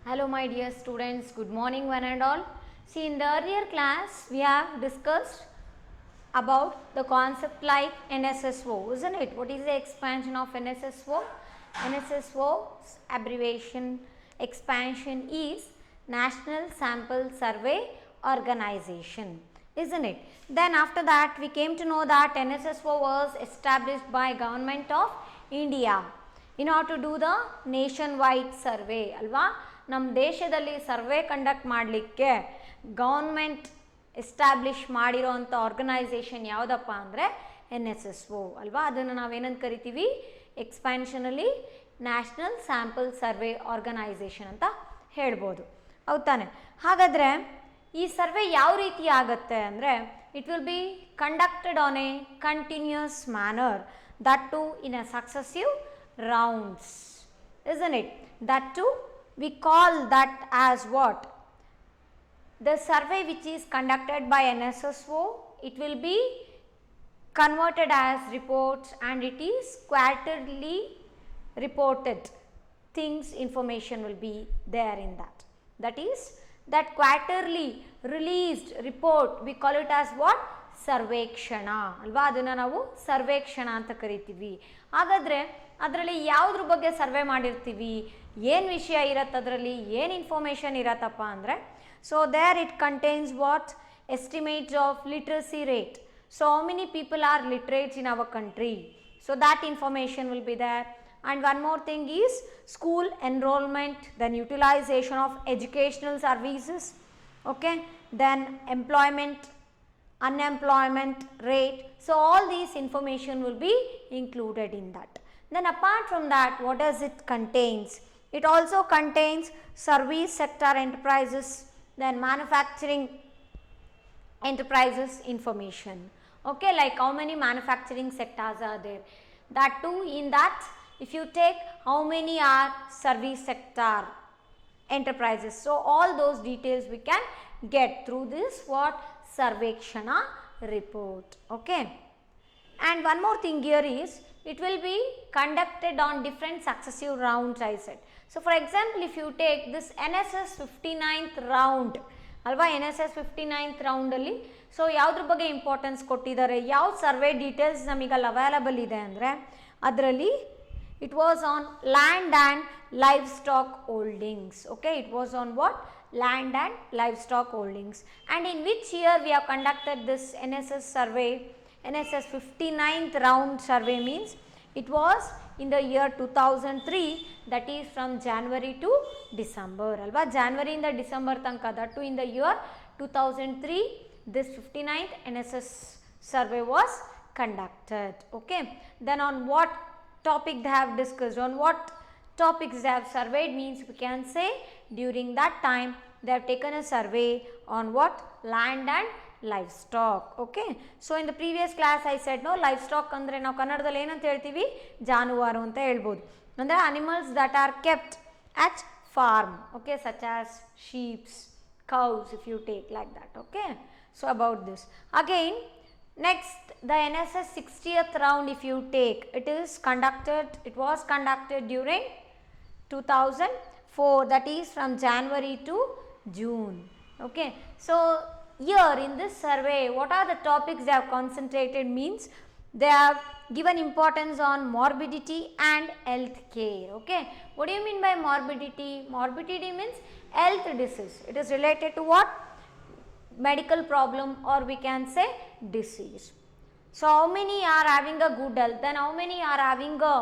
Hello my dear students, good morning one and all. See, in the earlier class we have discussed about the concept like NSSO, isn't it? What is the expansion of NSSO? NSSO's abbreviation expansion is National Sample Survey Organization, isn't it? Then after that we came to know that NSSO was established by Government of India in order to do the nationwide survey, ಅಲ್ವಾ? ನಮ್ಮ ದೇಶದಲ್ಲಿ survey conduct ಮಾಡಲಿಕ್ಕೆ government establish ಮಾಡಿರೋವಂಥ organisation ಯಾವುದಪ್ಪ ಅಂದರೆ NSSO, ಅಲ್ವಾ? ಅದನ್ನು ನಾವೇನಂತ ಕರಿತೀವಿ? ಎಕ್ಸ್ಪ್ಯಾನ್ಷನಲ್ಲಿ ನ್ಯಾಷನಲ್ ಸ್ಯಾಂಪಲ್ ಸರ್ವೆ ಆರ್ಗನೈಸೇಷನ್ ಅಂತ ಹೇಳ್ಬೋದು, ಹೌದು ತಾನೆ? ಹಾಗಾದರೆ ಈ ಸರ್ವೆ ಯಾವ ರೀತಿ ಆಗುತ್ತೆ ಅಂದರೆ it will be conducted on a continuous manner, that too in a successive rounds, isn't it? That too we call that as what? The survey which is conducted by NSSO, it will be converted as reports and it is quarterly reported. Things, information will be there in that. That is, that quarterly released report, we call it as what? ಸರ್ವೇಕ್ಷಣ, ಅಲ್ವಾ? ಅದನ್ನು ನಾವು ಸರ್ವೇಕ್ಷಣ ಅಂತ ಕರಿತೀವಿ. ಹಾಗಾದರೆ ಅದರಲ್ಲಿ ಯಾವುದ್ರ ಬಗ್ಗೆ survey ಮಾಡಿರ್ತೀವಿ, ಏನು ವಿಷಯ ಇರತ್ತೆ, ಅದರಲ್ಲಿ ಏನು ಇನ್ಫಾರ್ಮೇಷನ್ ಇರತ್ತಪ್ಪ ಅಂದರೆ, so there it contains what? Estimates of literacy rate. So how many people are literates in our country, so that information will be there. And one more thing is school enrollment, then utilization of educational services, okay, then employment, unemployment rate. So all these information will be included in that. Then apart from that, what does it contains? It also contains service sector enterprises, then manufacturing enterprises information, okay, like how many manufacturing sectors are there, that too. In that, if you take how many are service sector enterprises, so all those details we can get through this what? Sarvekshana report, okay. And one more thing here is it will be conducted on different successive rounds, I said. So for example, if you take this NSS 59th round, ಅಲ್ವಾ? NSS 59th ರೌಂಡಲ್ಲಿ so ಯಾವುದ್ರ ಬಗ್ಗೆ importance ಕೊಟ್ಟಿದ್ದಾರೆ, ಯಾವ survey details ನಮಗಲ್ಲಿ available ಇದೆ ಅಂದರೆ ಅದರಲ್ಲಿ it was on land and livestock holdings, okay. It was on what? Land and livestock holdings. And in which year we have conducted this NSS survey? NSS 59th round survey means it was in the year 2003, that is from January to December, alva? January in the December tanka, that too in the year 2003 this 59th NSS survey was conducted, okay. Then on what topic they have discussed, on what topics they have surveyed means we can say during that time they have taken a survey on what? Land and livestock, okay. So in the previous class I said no, livestock ಅಂದರೆ ನಾವು ಕನ್ನಡದಲ್ಲಿ ಏನಂತ ಹೇಳ್ತೀವಿ? ಜಾನುವಾರು ಅಂತ ಹೇಳ್ಬೋದು. ಅಂದರೆ animals that are kept at farm, okay, such as sheep, cows, if you take like that, okay. So about this again, next the NSS 60th round if you take, it was conducted during 2004, that is from January to June, okay. So here in this survey, what are the topics they have concentrated means they have given importance on morbidity and health care, okay. What do you mean by morbidity? Morbidity means health disease. It is related to what? Medical problem, or we can say disease. So how many are having a good health, then how many are having a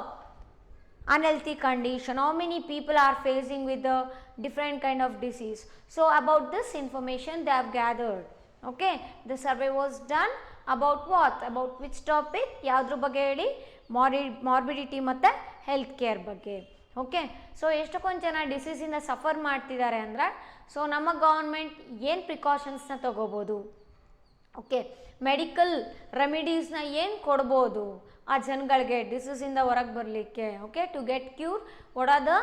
unhealthy condition, how many people are facing with a different kind of disease. So about this information they have gathered, okay. The survey was done about what? About which topic? ಯಾವುದ್ರ ಬಗ್ಗೆ ಹೇಳಿ? Morbidity ಮತ್ತು health care ಬಗ್ಗೆ, okay. So ಎಷ್ಟೊಂದು ಜನ ಡಿಸೀಸಿಂದ suffer ಮಾಡ್ತಿದ್ದಾರೆ ಅಂದರೆ so ನಮ್ಮ ಗೌರ್ಮೆಂಟ್ ಏನು ಪ್ರಿಕಾಷನ್ಸ್ನ ತಗೋಬೋದು, ಓಕೆ, ಮೆಡಿಕಲ್ ರೆಮಿಡೀಸ್ನ ಏನು ಕೊಡ್ಬೋದು ಆ ಜನಗಳಿಗೆ ಡಿಸೀಸಿಂದ ಹೊರಗೆ ಬರಲಿಕ್ಕೆ, okay, to get cure. What are the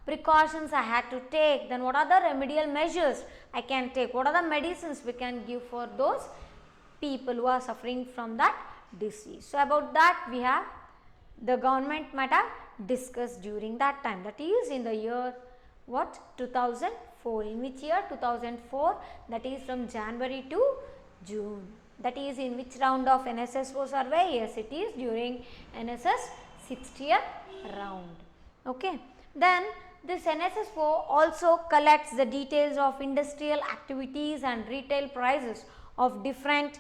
precautions I had to take, then what are the remedial measures I can take, what are the medicines we can give for those people who are suffering from that disease. So about that we have the government might have discussed during that time, that is in the year what? 2004. In which year? 2004. That is from January to June. That is in which round of NSSO survey? Yes, it is during NSS 60th round. Okay. Then this NSSO also collects the details of industrial activities and retail prices of different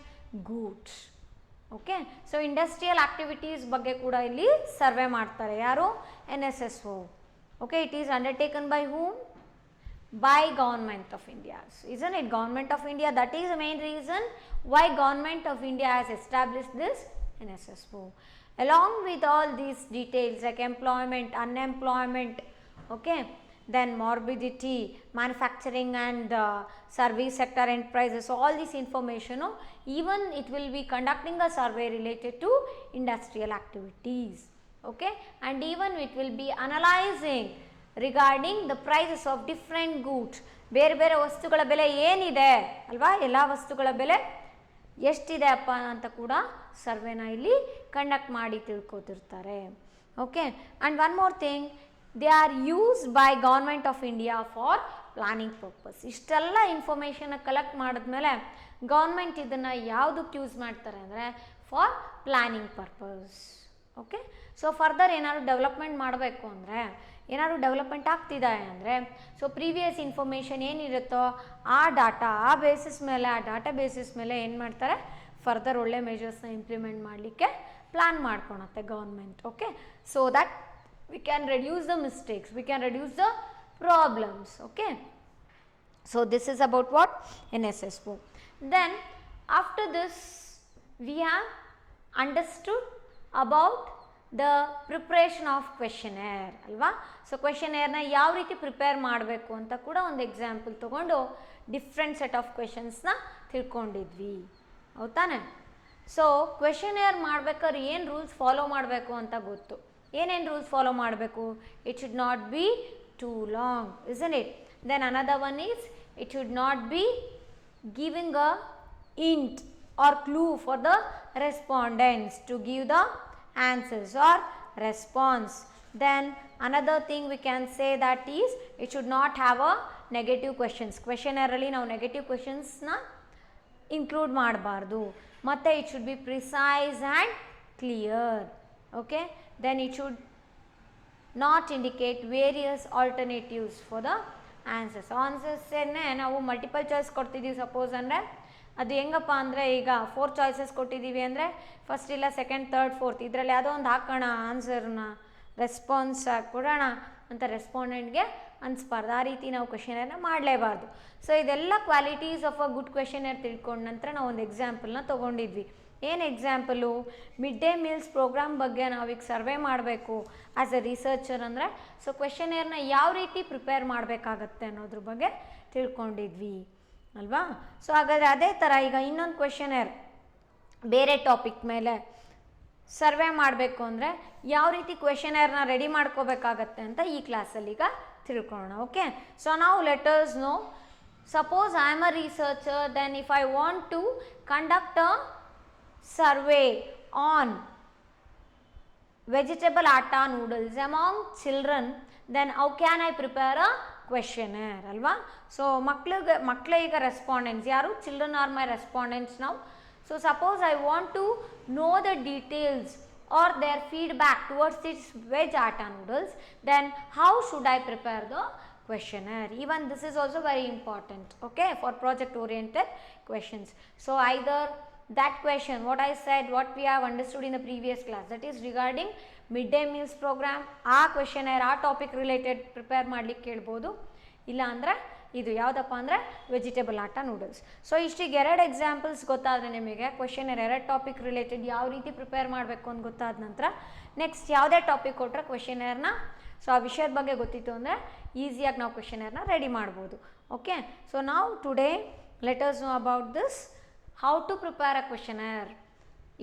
goods. Okay, so industrial activities ಬಗ್ಗೆ ಕೂಡ ಇಲ್ಲಿ survey ಮಾಡ್ತಾರೆ. ಯಾರು? NSSO. Okay, it is undertaken by whom? By Government of India. So, isn't it Government of India? That is the main reason why Government of India has established this NSSO. Along with all these details like employment, unemployment, okay, then morbidity, manufacturing and service sector enterprises, so all this information, even it will be conducting a survey related to industrial activities, okay, and even it will be analyzing regarding the prices of different goods. ಬೇರೆ ಬೇರೆ ವಸ್ತುಗಳ ಬೆಲೆ ಏನಿದೆ ಅಲ್ವಾ, ಎಲ್ಲ ವಸ್ತುಗಳ ಬೆಲೆ ಎಷ್ಟಿದೆ ಅಪ್ಪ ಅಂತ ಕೂಡ ಸರ್ವೆನ ಇಲ್ಲಿ ಕಂಡಕ್ಟ್ ಮಾಡಿ ತಿಳ್ಕೊತಿರ್ತಾರೆ. Okay, and one more thing, they are used by government of India for planning purpose. ಇಷ್ಟೆಲ್ಲ ಇನ್ಫಾರ್ಮೇಷನ್ನ ಕಲೆಕ್ಟ್ ಮಾಡಿದ್ಮೇಲೆ ಗೌರ್ಮೆಂಟ್ ಇದನ್ನು ಯಾವುದಕ್ಕೆ ಯೂಸ್ ಮಾಡ್ತಾರೆ ಅಂದರೆ for planning purpose. Okay, so further ಏನಾದ್ರು ಡೆವಲಪ್ಮೆಂಟ್ ಮಾಡಬೇಕು ಅಂದರೆ, ಏನಾದ್ರು ಡೆವಲಪ್ಮೆಂಟ್ ಆಗ್ತಿದೆ ಅಂದರೆ, ಸೊ ಪ್ರೀವಿಯಸ್ ಇನ್ಫಾರ್ಮೇಷನ್ ಏನಿರುತ್ತೋ ಆ ಡಾಟಾ, ಆ ಬೇಸಿಸ್ ಮೇಲೆ, ಆ ಡಾಟಾ ಬೇಸಿಸ್ ಮೇಲೆ ಏನು ಮಾಡ್ತಾರೆ, ಫರ್ದರ್ ಒಳ್ಳೆ ಮೆಜರ್ಸ್ನ ಇಂಪ್ಲಿಮೆಂಟ್ ಮಾಡಲಿಕ್ಕೆ ಪ್ಲ್ಯಾನ್ ಮಾಡ್ಕೊಳತ್ತೆ government. Okay, so that we can reduce the mistakes, we can reduce the problems. Okay, so this is about what? NSSO. Then after this we have understood about the preparation of questionnaire ಅಲ್ವಾ. So ಕ್ವೆಶನೇರ್ನ ಯಾವ ರೀತಿ prepare ಮಾಡಬೇಕು ಅಂತ ಕೂಡ ಒಂದು example ತೊಗೊಂಡು different set of ಕ್ವೆಶನ್ಸ್ನ ತಿಳ್ಕೊಂಡಿದ್ವಿ, ಹೌದಾನೆ. ಸೊ ಕ್ವೆಶನೇರ್ ಮಾಡ್ಬೇಕಾದ್ರೆ ಏನು ರೂಲ್ಸ್ ಫಾಲೋ ಮಾಡಬೇಕು ಅಂತ ಗೊತ್ತು. ಏನೇನು ರೂಲ್ಸ್ ಫಾಲೋ ಮಾಡಬೇಕು? It should not be too long, isn't it? Then another one is it should not be giving a hint or clue for the respondents to give the answers or response. Then another thing we can say that is it should not have a negative questions. Questionnaire alli ನಾವು negative ಕ್ವೆಶನ್ಸ್ನ include ಮಾಡಬಾರ್ದು. ಮತ್ತು it should be precise and clear. Okay, then it should not indicate various alternatives for the answers. ಆನ್ಸರ್ಸನ್ನೇ ನಾವು multiple choice ಕೊಡ್ತಿದ್ದೀವಿ suppose ಅಂದರೆ, ಅದು ಹೆಂಗಪ್ಪ ಅಂದರೆ, ಈಗ 4 choices ಕೊಟ್ಟಿದ್ದೀವಿ ಅಂದರೆ ಫಸ್ಟ್ ಇಲ್ಲ ಸೆಕೆಂಡ್ ಥರ್ಡ್ ಫೋರ್ತ್ ಇದರಲ್ಲಿ ಯಾವುದೋ ಒಂದು ಹಾಕೋಣ ಆನ್ಸರ್ನ, ರೆಸ್ಪಾನ್ಸ್ ಕೊಡೋಣ ಅಂತ ರೆಸ್ಪಾಂಡೆಂಟ್ಗೆ ಅನಿಸ್ಬಾರ್ದು. ಆ ರೀತಿ ನಾವು ಕ್ವೆಶನೇರ್ನ ಮಾಡಲೇಬಾರ್ದು. ಸೊ ಇದೆಲ್ಲ qualities of a good questionnaire ತಿಳ್ಕೊಂಡ ನಂತರ ನಾವು ಒಂದು ಎಕ್ಸಾಂಪಲ್ನ ತೊಗೊಂಡಿದ್ವಿ. ಏನು example? Mid day meals programme ಬಗ್ಗೆ ನಾವೀಗ ಸರ್ವೆ ಮಾಡಬೇಕು ಆ್ಯಸ್ ಎ ರಿಸರ್ಚರ್ ಅಂದರೆ, ಸೊ ಕ್ವೆಶನೇರ್ನ ಯಾವ ರೀತಿ ಪ್ರಿಪೇರ್ ಮಾಡಬೇಕಾಗತ್ತೆ ಅನ್ನೋದ್ರ ಬಗ್ಗೆ ತಿಳ್ಕೊಂಡಿದ್ವಿ ಅಲ್ವಾ. ಸೊ ಹಾಗಾದರೆ ಅದೇ ಥರ ಈಗ ಇನ್ನೊಂದು ಕ್ವೆಶನೇರ್ ಬೇರೆ ಟಾಪಿಕ್ ಮೇಲೆ ಸರ್ವೆ ಮಾಡಬೇಕು ಅಂದರೆ ಯಾವ ರೀತಿ ಕ್ವೆಶನೇರ್ನ ರೆಡಿ ಮಾಡ್ಕೋಬೇಕಾಗತ್ತೆ ಅಂತ ಈ ಕ್ಲಾಸಲ್ಲಿ ಈಗ ತಿಳ್ಕೊಳ್ಳೋಣ. ಓಕೆ, ಸೊ ನಾವು letters know, suppose I am a researcher, then if I want to conduct a survey on vegetable atta noodles among children, then how can I prepare a questionnaire alva. So makle ಈಗ respondents yaru, children are my respondents now. So suppose I want to know the details or their feedback towards this veg atta noodles, then how should I prepare the questionnaire? Even this is also very important, okay, for project oriented questions. So either that question what I said, what we have understood in the previous class, that is regarding midday meals program, ಆ questionnaire ಆ topic related prepare ಮಾಡಲಿಕ್ಕೆ ಕೇಳ್ಬೋದು. ಇಲ್ಲ ಅಂದರೆ ಇದು ಯಾವುದಪ್ಪ ಅಂದರೆ vegetable ಆಟ ನೂಡಲ್ಸ್. ಸೊ ಇಷ್ಟಿಗೆ 2 ಎಕ್ಸಾಂಪಲ್ಸ್ ಗೊತ್ತಾದರೆ ನಿಮಗೆ ಕ್ವೆಶನೇರ್ 2 ಟಾಪಿಕ್ ರಿಲೇಟೆಡ್ ಯಾವ ರೀತಿ ಪ್ರಿಪೇರ್ ಮಾಡಬೇಕು ಅಂತ ಗೊತ್ತಾದ ನಂತರ ನೆಕ್ಸ್ಟ್ ಯಾವುದೇ ಟಾಪಿಕ್ ಕೊಟ್ಟರೆ ಕ್ವೆಶನೇರ್ನ, ಸೊ ಆ ವಿಷಯದ ಬಗ್ಗೆ ಗೊತ್ತಿತ್ತು ಅಂದರೆ ಈಸಿಯಾಗಿ ನಾವು ಕ್ವೆಶನೇರ್ನ ರೆಡಿ ಮಾಡ್ಬೋದು. ಓಕೆ, ಸೊ ನಾವು today let us know about this, how to prepare a questionnaire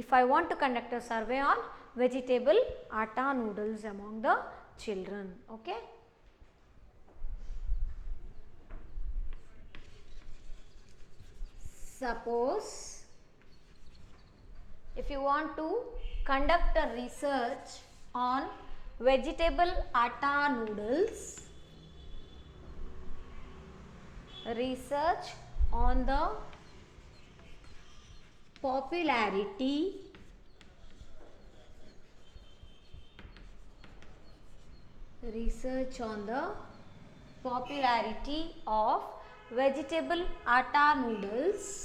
if I want to conduct a survey on vegetable atta noodles among the children. Okay, suppose if you want to conduct a research on vegetable atta noodles research on the popularity of vegetable atta noodles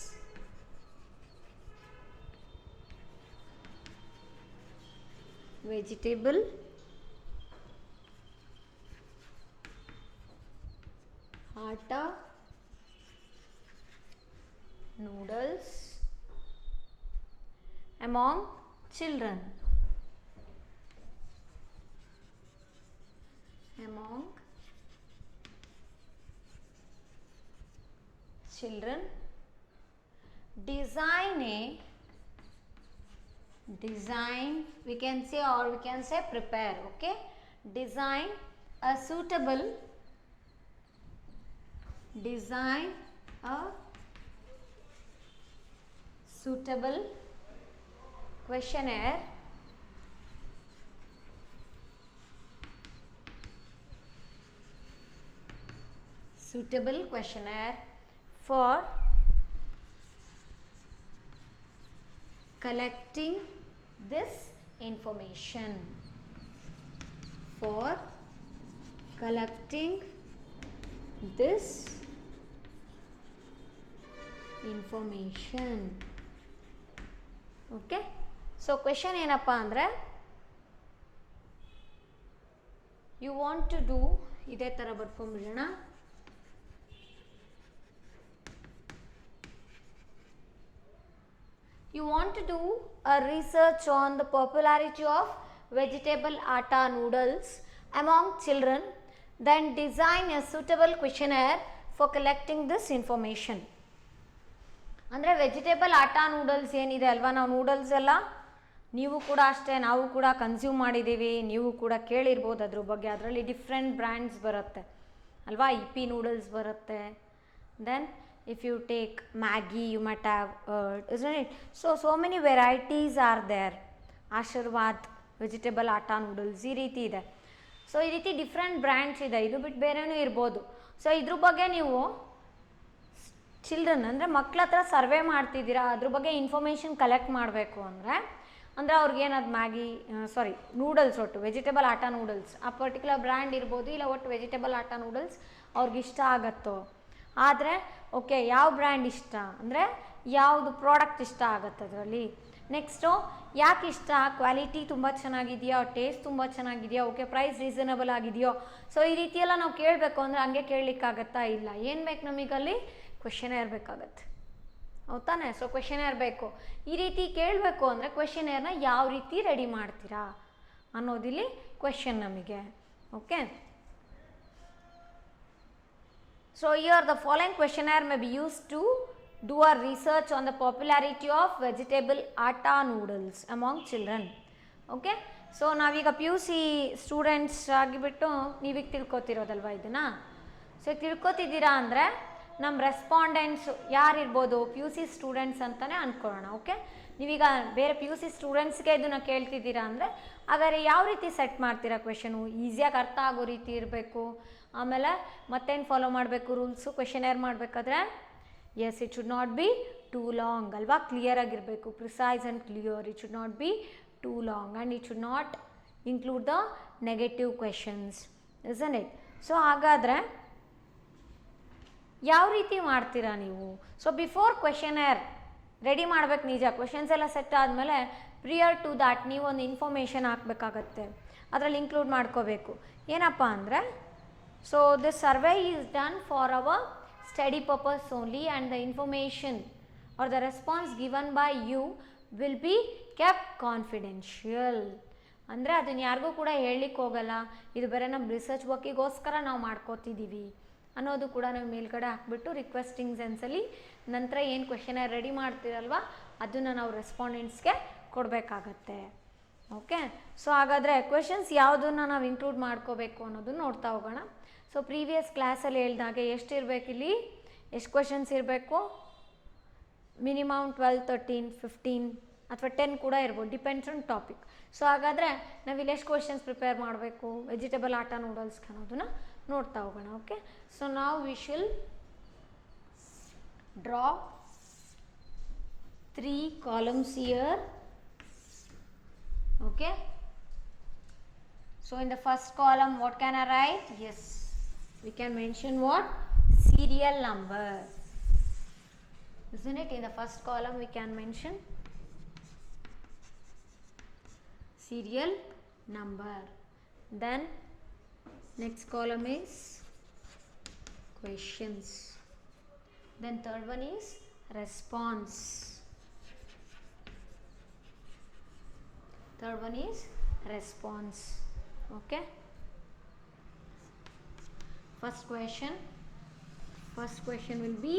among children. Design we can say, or we can say prepare. Okay, design a suitable questionnaire for collecting this information. Okay, so question ಏನಪ್ಪಾ ಅಂದರೆ, you want to do, ಇದೇ ಥರ ಬರ್ಕೊಂಡ್ಬಿಡೋಣ. You want to do a research on the popularity of vegetable atta noodles among children, then design a suitable questionnaire for collecting this information. ಅಂದರೆ vegetable atta noodles ಏನಿದೆ ಅಲ್ವಾ, ನಾವು noodles ಎಲ್ಲ ನೀವು ಕೂಡ ಅಷ್ಟೇ, ನಾವು ಕೂಡ ಕನ್ಸ್ಯೂಮ್ ಮಾಡಿದ್ದೀವಿ, ನೀವು ಕೂಡ ಕೇಳಿರ್ಬೋದು ಅದ್ರ ಬಗ್ಗೆ. ಅದರಲ್ಲಿ ಡಿಫ್ರೆಂಟ್ ಬ್ರ್ಯಾಂಡ್ಸ್ ಬರುತ್ತೆ ಅಲ್ವಾ, ಇಪಿ ನೂಡಲ್ಸ್ ಬರುತ್ತೆ, then if you take Maggi you might have heard, isn't it? So many varieties are there. Ashirwad vegetable atta noodles ಈ ರೀತಿ ಇದೆ. ಸೊ ಈ ರೀತಿ ಡಿಫ್ರೆಂಟ್ ಬ್ರ್ಯಾಂಡ್ಸ್ ಇದೆ, ಇದು ಬಿಟ್ಟು ಬೇರೆನೂ ಇರ್ಬೋದು. ಸೊ ಇದ್ರ ಬಗ್ಗೆ ನೀವು ಚಿಲ್ಡ್ರನ್ ಅಂದರೆ ಮಕ್ಳ ಹತ್ರ ಸರ್ವೆ ಮಾಡ್ತಿದ್ದೀರಾ, ಅದ್ರ ಬಗ್ಗೆ ಇನ್ಫಾರ್ಮೇಷನ್ ಕಲೆಕ್ಟ್ ಮಾಡಬೇಕು ಅಂದರೆ ಅವ್ರಿಗೇನದು ನೂಡಲ್ಸ್, ಒಟ್ಟು ವೆಜಿಟೇಬಲ್ ಆಟಾ ನೂಡಲ್ಸ್ ಆ ಪರ್ಟಿಕ್ಯುಲರ್ ಬ್ರ್ಯಾಂಡ್ ಇರ್ಬೋದು, ಇಲ್ಲ ಒಟ್ಟು ವೆಜಿಟೇಬಲ್ ಆಟಾ ನೂಡಲ್ಸ್ ಅವ್ರಿಗಿಷ್ಟ ಆಗುತ್ತೋ. ಆದರೆ ಓಕೆ, ಯಾವ ಬ್ರ್ಯಾಂಡ್ ಇಷ್ಟ ಅಂದರೆ ಯಾವುದು ಪ್ರಾಡಕ್ಟ್ ಇಷ್ಟ ಆಗುತ್ತೆ ಅದರಲ್ಲಿ. ನೆಕ್ಸ್ಟು ಯಾಕೆ ಇಷ್ಟ, ಕ್ವಾಲಿಟಿ ತುಂಬ ಚೆನ್ನಾಗಿದೆಯೋ, ಟೇಸ್ಟ್ ತುಂಬ ಚೆನ್ನಾಗಿದೆಯೋ, ಓಕೆ ಪ್ರೈಸ್ ರೀಸನಬಲ್ ಆಗಿದೆಯೋ. ಸೊ ಈ ರೀತಿಯೆಲ್ಲ ನಾವು ಕೇಳಬೇಕು ಅಂದರೆ ಹಂಗೆ ಕೇಳಲಿಕ್ಕಾಗತ್ತಾ? ಇಲ್ಲ. ಏನು ಬೇಕು ನಮಗಲ್ಲಿ? ಕ್ವೆಶನೇರ್ ಬೇಕಾಗತ್ತೆ, ಹೌದಾನೆ? ಸೊ ಕ್ವೆಶನೇರ್ ಬೇಕು. ಈ ರೀತಿ ಕೇಳಬೇಕು ಅಂದರೆ ಕ್ವೆಶನೇರ್ನ ಯಾವ ರೀತಿ ರೆಡಿ ಮಾಡ್ತೀರಾ ಅನ್ನೋದಿಲ್ಲಿ ಕ್ವೆಶನ್ ನಮಗೆ. Okay, so here the following questionnaire may be used to do a research on the popularity of vegetable atta noodles among children. Okay, so ನಾವೀಗ PUC ಸ್ಟೂಡೆಂಟ್ಸ್ ಆಗಿಬಿಟ್ಟು ನೀವೀಗ ತಿಳ್ಕೊತಿರೋದಲ್ವ ಇದನ್ನು. ಸೊ ತಿಳ್ಕೊತಿದ್ದೀರಾ ಅಂದರೆ ನಮ್ಮ ರೆಸ್ಪಾಂಡೆಂಟ್ಸ್ ಯಾರಿರ್ಬೋದು? PUC ಸ್ಟೂಡೆಂಟ್ಸ್ ಅಂತಲೇ ಅಂದ್ಕೊಳ್ಳೋಣ. Okay, ನೀವೀಗ ಬೇರೆ PUC ಸ್ಟೂಡೆಂಟ್ಸ್ಗೆ ಇದನ್ನು ಕೇಳ್ತಿದ್ದೀರಾ ಅಂದರೆ ಹಾಗಾದರೆ ಯಾವ ರೀತಿ ಸೆಟ್ ಮಾಡ್ತೀರಾ ಕ್ವೆಶನು? ಈಸಿಯಾಗಿ ಅರ್ಥ ಆಗೋ ರೀತಿ ಇರಬೇಕು. ಆಮೇಲೆ ಮತ್ತೇನು ಫಾಲೋ ಮಾಡಬೇಕು ರೂಲ್ಸು ಕ್ವೆಶನೇರ್ ಮಾಡಬೇಕಾದ್ರೆ? Yes, it should not be too long ಅಲ್ವಾ, ಕ್ಲಿಯರಾಗಿರಬೇಕು, precise and clear. It should not be too long and it should not include the negative questions, isn't it? So ಹಾಗಾದರೆ ಯಾವ ರೀತಿ ಮಾಡ್ತೀರಾ ನೀವು? ಸೊ ಬಿಫೋರ್ ಕ್ವೆಶನೇರ್ ರೆಡಿ ಮಾಡಬೇಕು ನಿಜ. ಕ್ವೆಶನ್ಸ್ ಎಲ್ಲ ಸೆಟ್ ಆದಮೇಲೆ ಪ್ರಿಯರ್ ಟು ದ್ಯಾಟ್ ನೀವೊಂದು ಇನ್ಫಾರ್ಮೇಷನ್ ಹಾಕಬೇಕಾಗತ್ತೆ, ಅದರಲ್ಲಿ ಇನ್ಕ್ಲೂಡ್ ಮಾಡ್ಕೋಬೇಕು. ಏನಪ್ಪ ಅಂದರೆ, so this survey is done for our study purpose only and the information are the response given by you will be kept confidential. ಅಂದರೆ ಅದನ್ನು ಯಾರಿಗೂ ಕೂಡ ಹೇಳಲಿಕ್ಕೆ ಹೋಗಲ್ಲ, ಇದು ಬೇರೆ ನಮ್ಮ ರಿಸರ್ಚ್ ವರ್ಕಿಗೋಸ್ಕರ ನಾವು ಮಾಡ್ಕೋತಿದ್ದೀವಿ ಅನ್ನೋದು ಕೂಡ ನಾವು ಮೇಲ್ಗಡೆ ಹಾಕ್ಬಿಟ್ಟು ರಿಕ್ವೆಸ್ಟಿಂಗ್ ಸೆನ್ಸಲ್ಲಿ ನಂತರ ಏನು ಕ್ವೆಶನೇರ್ ರೆಡಿ ಮಾಡ್ತೀರಲ್ವ ಅದನ್ನು ನಾವು ರೆಸ್ಪಾಂಡೆಂಟ್ಸ್ಗೆ ಕೊಡಬೇಕಾಗತ್ತೆ. ಓಕೆ, ಸೊ ಹಾಗಾದರೆ ಕ್ವೆಶನ್ಸ್ ಯಾವುದನ್ನು ನಾವು ಇನ್ಕ್ಲೂಡ್ ಮಾಡ್ಕೋಬೇಕು ಅನ್ನೋದನ್ನು ನೋಡ್ತಾ ಹೋಗೋಣ. ಸೊ ಪ್ರೀವಿಯಸ್ ಕ್ಲಾಸಲ್ಲಿ ಹೇಳ್ದಾಗೆ ಎಷ್ಟು ಇರಬೇಕಿಲ್ಲಿ, ಎಷ್ಟು ಕ್ವೆಶನ್ಸ್ ಇರಬೇಕು? ಮಿನಿಮಮ್ 12, 13, 15 ಅಥವಾ 10 ಕೂಡ ಇರ್ಬೋದು, ಡಿಪೆಂಡ್ಸ್ ಆನ್ ಟಾಪಿಕ್. ಸೊ ಹಾಗಾದರೆ ನಾವಿಲ್ಲಿ ಎಷ್ಟು ಕ್ವೆಶನ್ಸ್ ಪ್ರಿಪೇರ್ ಮಾಡಬೇಕು ವೆಜಿಟೇಬಲ್ ಆಟಾ ನೂಡಲ್ಸ್ಗೆ ಅನ್ನೋದನ್ನು ನೋಡ್ತಾ ಹೋಗೋಣ. ಓಕೆ, ಸೊ ನಾವು V she'll Draw 3 columns here. Okay. So in the first column, what can I write? Yes, we can mention what? Serial number. Isn't it? In the first column, we can mention serial number. Then next column is questions. Then third one is response. Third one is response. Okay. First question will be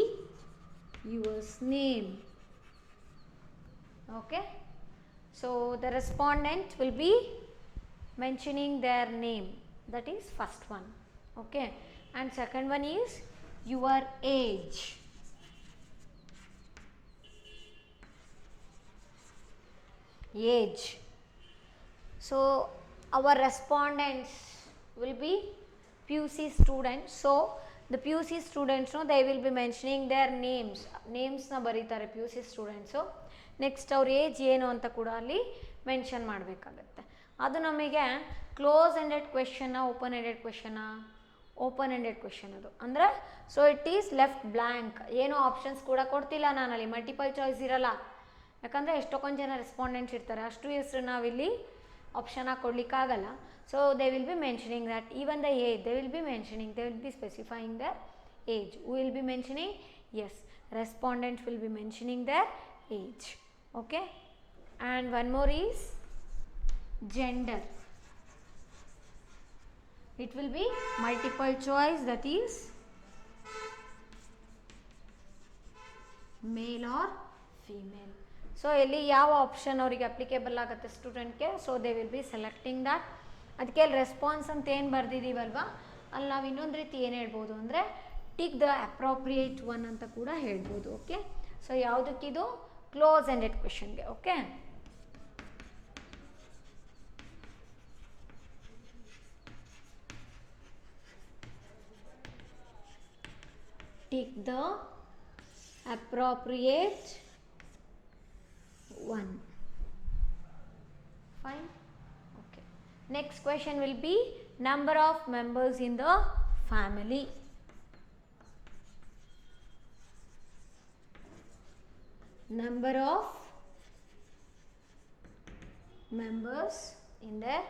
your name. Okay. So the respondent will be mentioning their name. That is first one. Okay. And second one is your age. Age. So our respondents will be PUC students. So the PUC students, no, they will be mentioning their names. Names na ಬರೀತಾರೆ PUC students. Next ಅವ್ರ age ಏನು ಅಂತ ಕೂಡ ಅಲ್ಲಿ mention ಮಾಡಬೇಕಾಗತ್ತೆ. ಅದು ನಮಗೆ close ended ಕ್ವೆಶನ್ನ, ಓಪನ್ ಎಂಡೆಡ್ ಕ್ವೆಶನ್ನ? ಓಪನ್ ಎಂಡೆಡ್ ಕ್ವೆಶನ್ ಅದು. ಅಂದರೆ so it is left blank. ಏನೋ ಆಪ್ಷನ್ಸ್ ಕೂಡ ಕೊಡ್ತಿಲ್ಲ ನಾನಲ್ಲಿ, ಮಲ್ಟಿಪಲ್ ಚಾಯ್ಸ್ ಇರಲ್ಲ. ಯಾಕಂದರೆ ಎಷ್ಟೊಂದು ಜನ ರೆಸ್ಪಾಂಡೆಂಟ್ಸ್ ಇರ್ತಾರೆ, ಅಷ್ಟು ಹೆಸರು ನಾವಿಲ್ಲಿ ಆಪ್ಷನ್ ಆಗಿ ಕೊಡಲಿಕ್ಕಾಗಲ್ಲ. So they will be mentioning that even the age they will be mentioning, they will be specifying their age. Who will be mentioning? Yes, respondents will be mentioning their age. Okay. And one more is gender. It will be multiple choice, that is male or female. So ಇಲ್ಲಿ ಯಾವ option ಅವರಿಗೆ applicable ಆಗುತ್ತೆ ಸ್ಟೂಡೆಂಟ್ಗೆ, so they will be selecting that. ಅದಕ್ಕೆ ಅಲ್ಲಿ response ಅಂತ ಏನು ಬರೆದಿದ್ದೀವಲ್ವ, ಅಲ್ಲಿ ನಾವು ಇನ್ನೊಂದು ರೀತಿ ಏನು ಹೇಳ್ಬೋದು ಅಂದರೆ ಟಿಕ್ ದ ಅಪ್ರೋಪ್ರಿಯೇಟ್ ಒನ್ ಅಂತ ಕೂಡ ಹೇಳ್ಬೋದು. ಓಕೆ. ಸೊ ಯಾವುದಕ್ಕಿದು? ಕ್ಲೋಸ್ ಎಂಡೆಡ್ ಕ್ವೆಶನ್ಗೆ. Okay. Tick the appropriate one. Fine. Okay. Next question will be number of members in the family. Number of members in their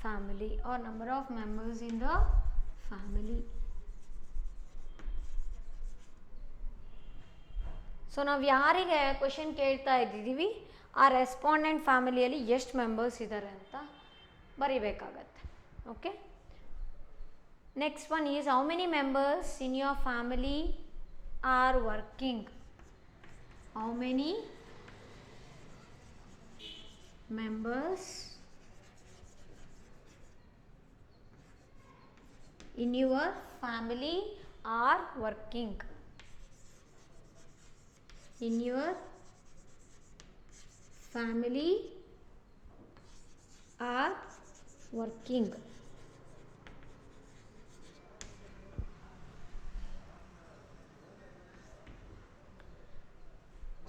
family, or number of members in the family. So ನಾವು ಯಾರಿಗೆ question ಕೇಳ್ತಾ ಇದ್ದೀವಿ, ಆ respondent ಫ್ಯಾಮಿಲಿಯಲ್ಲಿ ಎಷ್ಟು members ಇದ್ದಾರೆ ಅಂತ ಬರಿಬೇಕಾಗತ್ತೆ. Okay. Next one is how many members in your family are working. How many members in your family are working? In your family are working.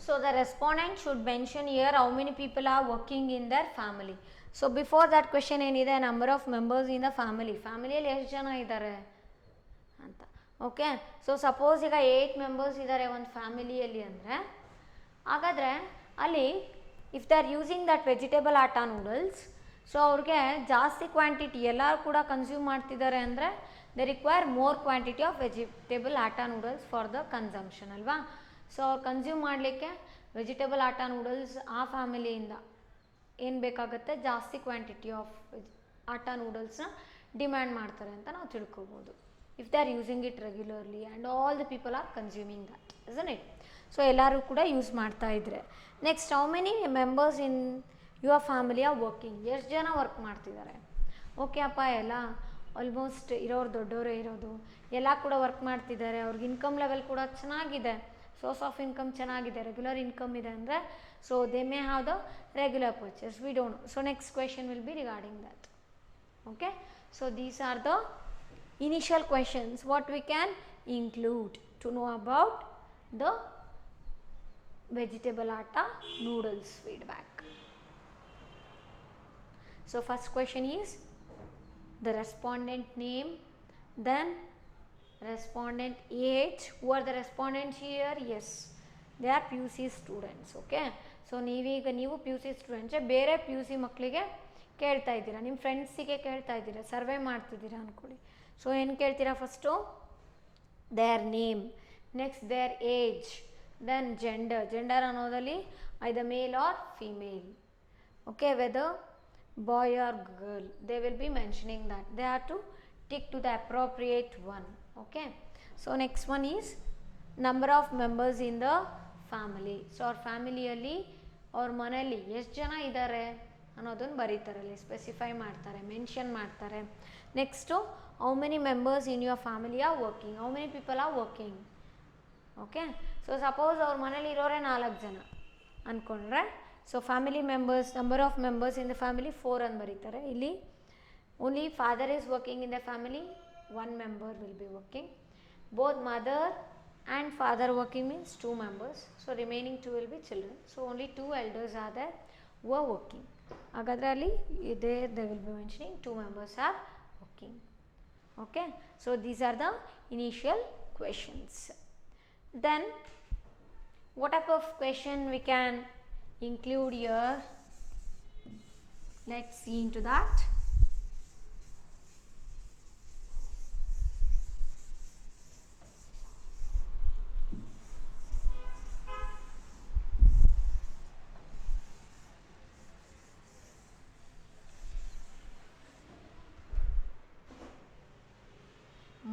So the respondent should mention here how many people are working in their family. So before that question ಏನಿದೆ, number of members in the family. ಫ್ಯಾಮಿಲಿಯಲ್ಲಿ ಎಷ್ಟು ಜನ ಇದ್ದಾರೆ ಅಂತ. Okay. So suppose ಈಗ 8 members ಇದ್ದಾರೆ ಒಂದು ಫ್ಯಾಮಿಲಿಯಲ್ಲಿ ಅಂದರೆ, ಹಾಗಾದರೆ ಅಲ್ಲಿ if they are using that vegetable atta noodles, so ಅವ್ರಿಗೆ ಜಾಸ್ತಿ ಕ್ವಾಂಟಿಟಿ ಎಲ್ಲರೂ ಕೂಡ ಕನ್ಸ್ಯೂಮ್ ಮಾಡ್ತಿದ್ದಾರೆ ಅಂದರೆ they require more quantity of vegetable atta noodles for the consumption ಅಲ್ವಾ. ಸೊ ಅವ್ರು ಕನ್ಸ್ಯೂಮ್ ಮಾಡಲಿಕ್ಕೆ ವೆಜಿಟೇಬಲ್ ಆಟಾ ನೂಡಲ್ಸ್ ಆ ಫ್ಯಾಮಿಲಿಯಿಂದ ಏನು ಬೇಕಾಗುತ್ತೆ, ಜಾಸ್ತಿ ಕ್ವಾಂಟಿಟಿ ಆಫ್ ಆಟಾ ನೂಡಲ್ಸ್ನ ಡಿಮ್ಯಾಂಡ್ ಮಾಡ್ತಾರೆ ಅಂತ ನಾವು ತಿಳ್ಕೊಬೋದು. If they are using it regularly and all the people are consuming that, isn't it? So ಎಲ್ಲರೂ ಕೂಡ ಯೂಸ್ ಮಾಡ್ತಾ ಇದ್ರೆ. Next, how many members in your family are working. ಎಷ್ಟು ಜನ ವರ್ಕ್ ಮಾಡ್ತಿದ್ದಾರೆ? ಓಕೆ ಅಪ್ಪ, ಎಲ್ಲ ಆಲ್ಮೋಸ್ಟ್ ಇರೋರು ದೊಡ್ಡವರೇ ಇರೋದು, ಎಲ್ಲ ಕೂಡ ವರ್ಕ್ ಮಾಡ್ತಿದ್ದಾರೆ, ಅವ್ರಿಗೆ ಇನ್ಕಮ್ ಲೆವೆಲ್ ಕೂಡ ಚೆನ್ನಾಗಿದೆ, ಸೋರ್ಸ್ ಆಫ್ ಇನ್ಕಮ್ ಚೆನ್ನಾಗಿದೆ, ರೆಗ್ಯುಲರ್ ಇನ್ಕಮ್ ಇದೆ ಅಂದರೆ, so they may have the regular purchase, we don't know. So next question will B regarding that. Okay. So these are the initial questions what we can include to know about the vegetable atta noodles feedback. So first question is the respondent name, then respondent age. Who are the respondents here? Yes, they are PUC students. Okay, so ನೀವು PUC ಸ್ಟೂಡೆಂಟ್ಸೇ, ಬೇರೆ PUC ಮಕ್ಕಳಿಗೆ ಕೇಳ್ತಾ ಇದ್ದೀರಾ, ನಿಮ್ಮ ಫ್ರೆಂಡ್ಸಿಗೆ ಕೇಳ್ತಾ ಇದ್ದೀರಾ, survey ಮಾಡ್ತಿದ್ದೀರಾ ಅಂದ್ಕೊಳ್ಳಿ. ಸೊ ಏನು ಕೇಳ್ತೀರಾ? First their name, next their age, then gender ಅನ್ನೋದಲ್ಲಿ either male or female. Okay, whether boy or girl, they will be mentioning that. They have to tick to the appropriate one. Okay, so next one is number of members in the family. So our ಫ್ಯಾಮಿಲಿಯಲ್ಲಿ ಅವ್ರ ಮನೆಯಲ್ಲಿ ಎಷ್ಟು ಜನ ಇದ್ದಾರೆ ಅನ್ನೋದನ್ನು ಬರೀತಾರೆ, ಅಲ್ಲಿ specify ಮಾಡ್ತಾರೆ, ಮೆನ್ಷನ್ ಮಾಡ್ತಾರೆ. Next how many members in your family are working, how many people are working. Okay, so suppose ಅವ್ರ ಮನೇಲಿ ಇರೋರೇ 4 ಜನ ಅಂದ್ಕೊಂಡ್ರೆ, so family members, number of members in the family 4 ಅಂತ ಬರೀತಾರೆ. ಇಲ್ಲಿ only father is working in the family, 1 member will be working. Both mother and father working means 2 members. So remaining 2 will be children. So only 2 elders are there who are working. Hagadre alli they will be mentioning 2 members are working. Okay, so these are the initial questions. Then what type of question we can include here? Let's see into that.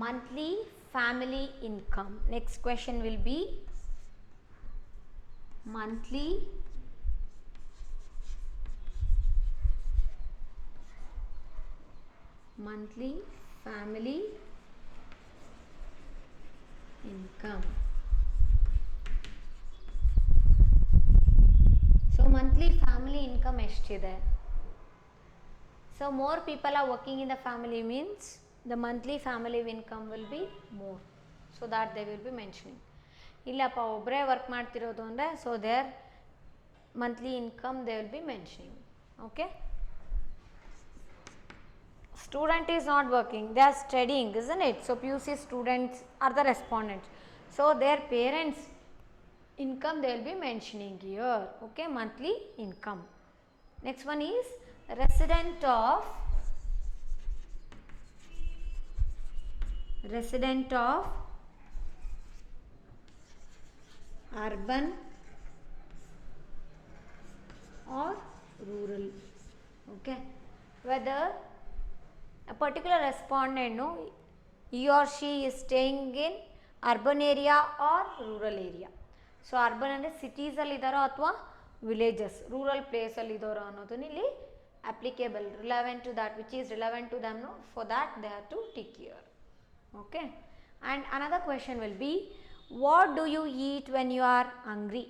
Monthly family income. Next question will be monthly family income. So monthly family income ಎಷ್ಟಿದೆ? So more people are working in the family means the monthly family income will be more. So that they will be mentioning. ಇಲ್ಲಪ್ಪ ಒಬ್ಬರೇ work ಮಾಡ್ತಿರೋದು ಅಂದರೆ, so their monthly income they will be mentioning. Okay, student is not working, they are studying, isn't it? So PUC students are the respondents, so their parents income they will be mentioning here. Okay, monthly income. Next one is resident of urban or rural. Okay, whether a particular respondent, no, he or she is staying in urban area or rural area. So urban ಅಂದರೆ ಸಿಟೀಸಲ್ಲಿ ಇದ್ದಾರೋ ಅಥವಾ villages, rural ಪ್ಲೇಸಲ್ಲಿ ಇದ್ದಾರೋ ಅನ್ನೋದನ್ನ ಇಲ್ಲಿ applicable, relevant to that, which is relevant to them, no, for that they have to tick here. Okay, and another question will be, what do you eat when you are hungry?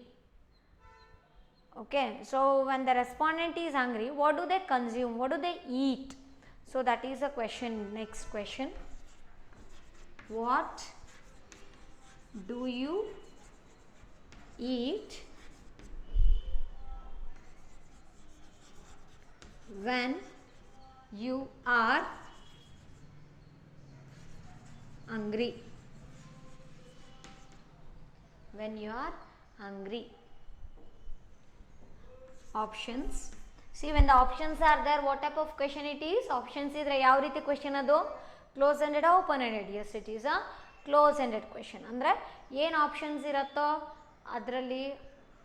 Okay, so when the respondent is hungry, what do they consume, what do they eat? So that is a question. Next question, what do you eat when you are hungry? When you are hungry. Options. See, when the options are there, what type of question it is? Options idre yav riti question adu? Close ended or open ended? Yes, it is a close ended question. Andre ಏನು options ಇರುತ್ತೋ ಅದರಲ್ಲಿ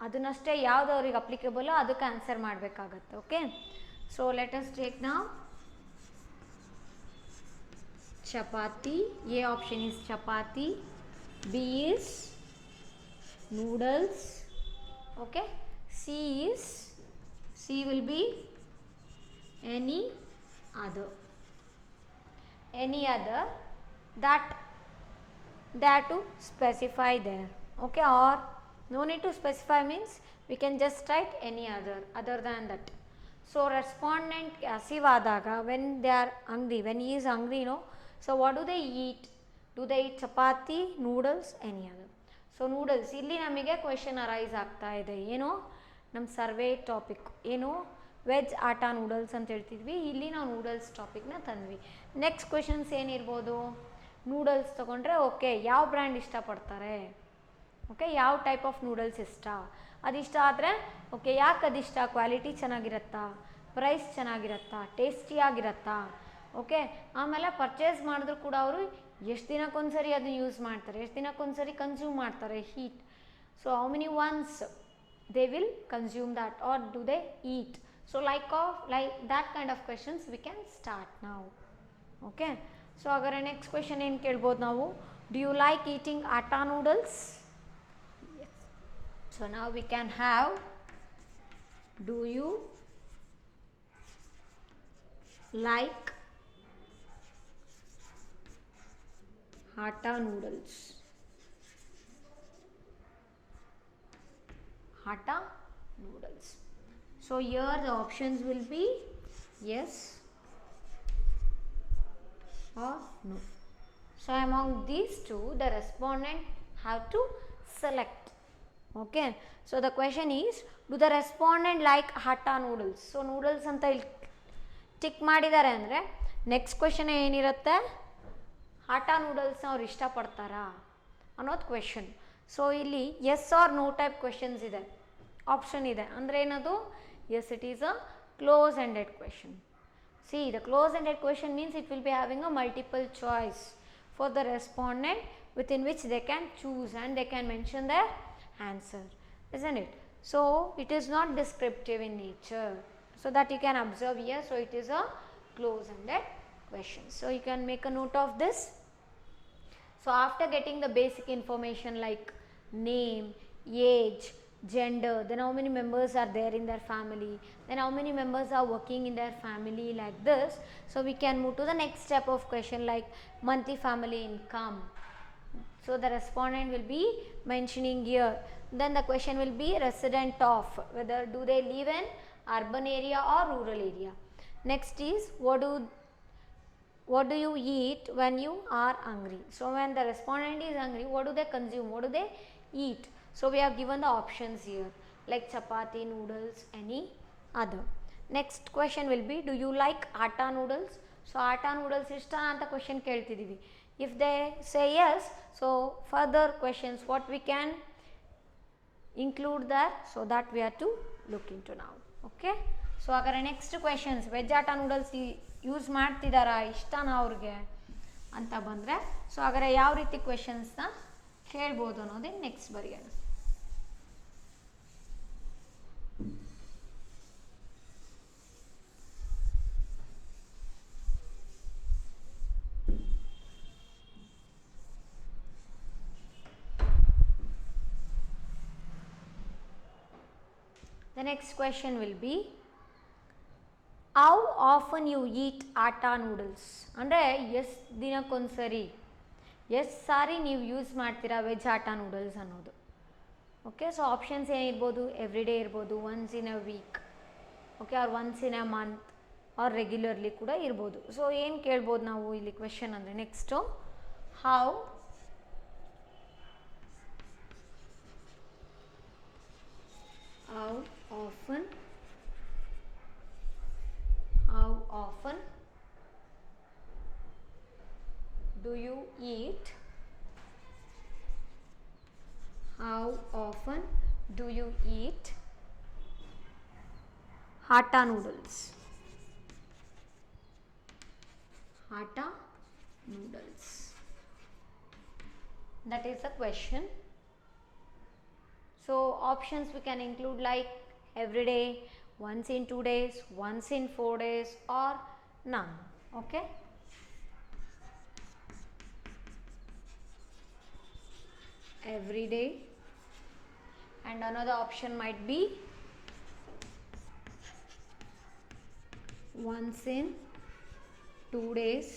ಅದನ್ನಷ್ಟೇ ಯಾವುದು ಅವ್ರಿಗೆ applicable ಅದಕ್ಕೆ answer ಮಾಡಬೇಕಾಗತ್ತೆ. Okay, so let us take now chapati. A option is chapati, B is noodles. Okay, C will be any other that they have to specify there. Okay, or no need to specify means we can just write any other than that. So respondent passive ಆದಾಗ when they are hungry, when he is hungry, no, so what do they eat? Do they eat chapati, noodles, any other? So noodles ಇಲ್ಲಿ ನಮಗೆ question arise ಆಗ್ತಾ ಇದೆ, ಏನು ನಮ್ಮ survey topic ಏನು veg ಆಟ noodles ಅಂತ ಹೇಳ್ತಿದ್ವಿ, ಇಲ್ಲಿ ನಾವು ನೂಡಲ್ಸ್ ಟಾಪಿಕ್ನ ತಂದ್ವಿ. ನೆಕ್ಸ್ಟ್ ಕ್ವೆಶನ್ಸ್ ಏನಿರ್ಬೋದು, ನೂಡಲ್ಸ್ ತೊಗೊಂಡ್ರೆ ಓಕೆ ಯಾವ ಬ್ರ್ಯಾಂಡ್ ಇಷ್ಟಪಡ್ತಾರೆ, ಓಕೆ ಯಾವ ಟೈಪ್ ಆಫ್ ನೂಡಲ್ಸ್ ಇಷ್ಟ, ಅದಿಷ್ಟ ಆದರೆ ಓಕೆ ಯಾಕೆ ಅದಿಷ್ಟ, ಕ್ವಾಲಿಟಿ ಚೆನ್ನಾಗಿರತ್ತಾ, ಪ್ರೈಸ್ ಚೆನ್ನಾಗಿರತ್ತಾ, ಟೇಸ್ಟಿಯಾಗಿರತ್ತಾ, ಓಕೆ ಆಮೇಲೆ ಪರ್ಚೇಸ್ ಮಾಡಿದ್ರು ಕೂಡ ಅವರು ಎಷ್ಟು ದಿನಕ್ಕೊಂದ್ಸರಿ ಅದನ್ನ ಯೂಸ್ ಮಾಡ್ತಾರೆ, ಎಷ್ಟು ದಿನಕ್ಕೊಂದ್ಸರಿ ಕನ್ಸ್ಯೂಮ್ ಮಾಡ್ತಾರೆ heat, so how many ones they will consume that or do they eat, so like that kind of questions we can start ನಾವು. ಓಕೆ ಸೊ ಹಾಗಾದ್ರೆ ನೆಕ್ಸ್ಟ್ ಕ್ವೆಶನ್ ಏನು ಕೇಳ್ಬೋದು ನಾವು, do you like eating atta noodles? So now we can have, do you like atta noodles? Atta noodles. So here the options will be yes or no. So among these two the respondent have to select. Okay, so the question is, do the respondent like atta noodles? So noodles ಅಂತ ಇಲ್ಲಿ tick ಮಾಡಿದ್ದಾರೆ ಅಂದರೆ next question ಏನಿರುತ್ತೆ, ಆಟಾ ನೂಡಲ್ಸ್ನ ಅವ್ರು ಇಷ್ಟಪಡ್ತಾರಾ ಅನ್ನೋದು question. So ಇಲ್ಲಿ yes or no type questions ಇದೆ, ಆಪ್ಷನ್ ಇದೆ, ಅಂದರೆ ಏನದು, yes it is a close ended question. See the close ended question means it will be having a multiple choice for the respondent within which they can choose and they can mention their answer, isn't it? So it is not descriptive in nature, so that you can observe here. So it is a close ended question, so you can make a note of this. So after getting the basic information like name, age, gender, then how many members are there in their family, then how many members are working in their family, like this, so we can move to the next step of question like monthly family income. So the respondent will be mentioning here, then the question will be resident of, whether do they live in urban area or rural area. Next is what do you eat when you are hungry? So when the respondent is hungry, what do they consume, what do they eat? So we have given the options here like chapati, noodles, any other. Next question will be, do you like atta noodles? So atta noodles ishtana anta question keltidivi. If they say yes, so further questions what we can include there, so that we have to look into now. Okay, so agare next questions, veg atta noodles use ಮಾಡ್ತಿದ್ದಾರಾ, ಇಷ್ಟನಾ ಅವ್ರಿಗೆ ಅಂತ ಬಂದರೆ, so ಹಾಗಾದ್ರೆ ಯಾವ ರೀತಿ ಕ್ವೆಶನ್ಸ್ನ ಕೇಳ್ಬೋದು ಅನ್ನೋದೇ ನೆಕ್ಸ್ಟ್ ಬರೆಯೋಣ. The next question will be, how often you eat atta noodles? ಅಂದರೆ ಎಷ್ಟು ದಿನಕ್ಕೊಂದ್ಸರಿ, ಎಷ್ಟು ಸಾರಿ ನೀವು ಯೂಸ್ ಮಾಡ್ತೀರಾ ವೆಜ್ ಆಟಾ ನೂಡಲ್ಸ್ ಅನ್ನೋದು. ಓಕೆ, ಸೊ ಆಪ್ಷನ್ಸ್ ಏನಿರ್ಬೋದು, ಎವ್ರಿ ಡೇ ಇರ್ಬೋದು, once in a week, okay, or once in a month, or regularly ಕೂಡ ಇರ್ಬೋದು. ಸೊ ಏನು ಕೇಳ್ಬೋದು ನಾವು ಇಲ್ಲಿ ಕ್ವೆಶನ್ ಅಂದರೆ next, how often do you eat, how often do you eat atta noodles? Atta noodles, that is the question. So options we can include like every day, once in 2 days, once in 4 days, or none. Okay, every day, and another option might be once in 2 days,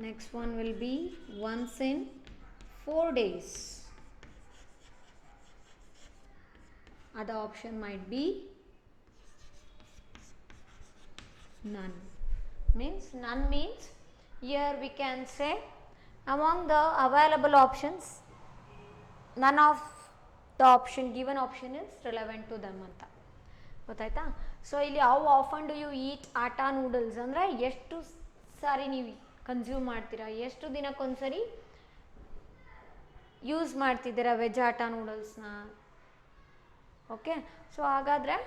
next one will be once in 4 days, other option might be none. Means none means here we can say Among the available options, none of the given option is relevant to them ಅಂತ ಗೊತ್ತಾಯ್ತಾ. So ಇಲ್ಲಿ how often do you eat atta noodles ಅಂದರೆ ಎಷ್ಟು ಸಾರಿ ನೀವು consume ಮಾಡ್ತೀರಾ, ಎಷ್ಟು ದಿನಕ್ಕೊಂದ್ಸರಿ use ಮಾಡ್ತಿದ್ದೀರಾ veg ಆಟಾ ನೂಡಲ್ಸ್ನ. ಓಕೆ, ಸೊ ಹಾಗಾದರೆ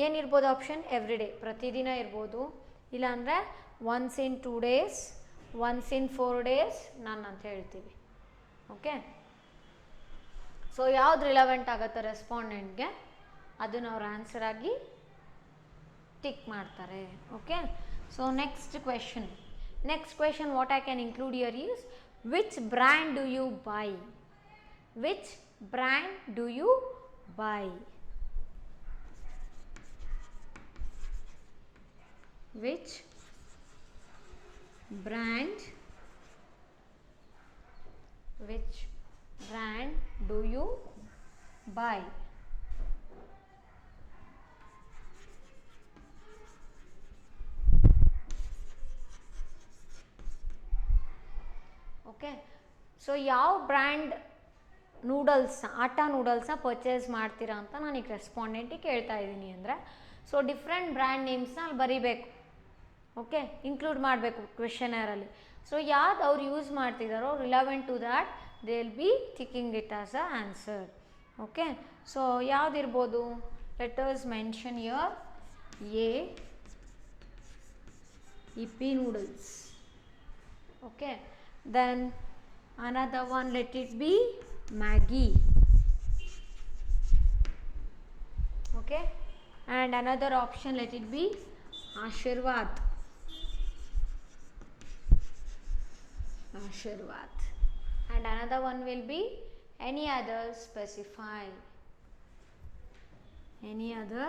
ಏನಿರ್ಬೋದು ಆಪ್ಷನ್, ಎವ್ರಿ ಡೇ, ಪ್ರತಿದಿನ ಇರ್ಬೋದು, ಇಲ್ಲಾಂದರೆ once in 2 days, once in 4 days, ನಾನು ಅಂತ ಹೇಳ್ತೀವಿ. ಓಕೆ, ಸೊ ಯಾವ್ದು ರಿಲವೆಂಟ್ ಆಗುತ್ತೆ ರೆಸ್ಪಾಂಡೆಂಟ್ಗೆ ಅದನ್ನು ಅವ್ರು ಆನ್ಸರ್ ಆಗಿ ಟಿಕ್ ಮಾಡ್ತಾರೆ. Okay, so next question what I can include here is which brand do you buy. Which brand do you buy. Which brand do you buy? Okay, so ಯಾವ brand noodles atta ನೂಡಲ್ಸ್ನ purchase ಮಾಡ್ತೀರಾ ಅಂತ ನಾನು ಈಗ ರೆಸ್ಪಾಂಡೆಂಟಿಗೆ ಕೇಳ್ತಾ ಇದ್ದೀನಿ ಅಂದರೆ, ಸೊ ಡಿಫ್ರೆಂಟ್ ಬ್ರ್ಯಾಂಡ್ ನೇಮ್ಸ್ನ ಅಲ್ಲಿ ಬರೀಬೇಕು. ಓಕೆ, ಇನ್ಕ್ಲೂಡ್ ಮಾಡಬೇಕು ಕ್ವೆಶನರಲ್ಲಿ. ಸೊ ಯಾವ್ದು ಅವ್ರು ಯೂಸ್ ಮಾಡ್ತಿದ್ದಾರೋ relevant to that they will be ticking it as a answer. Okay, so ಯಾವುದಿರ್ಬೋದು, letters mention your Yippee noodles. Okay, then another one, let it be Maggi. Okay, and another option, let it be Ashirvad. And another one will be any other, specify any other.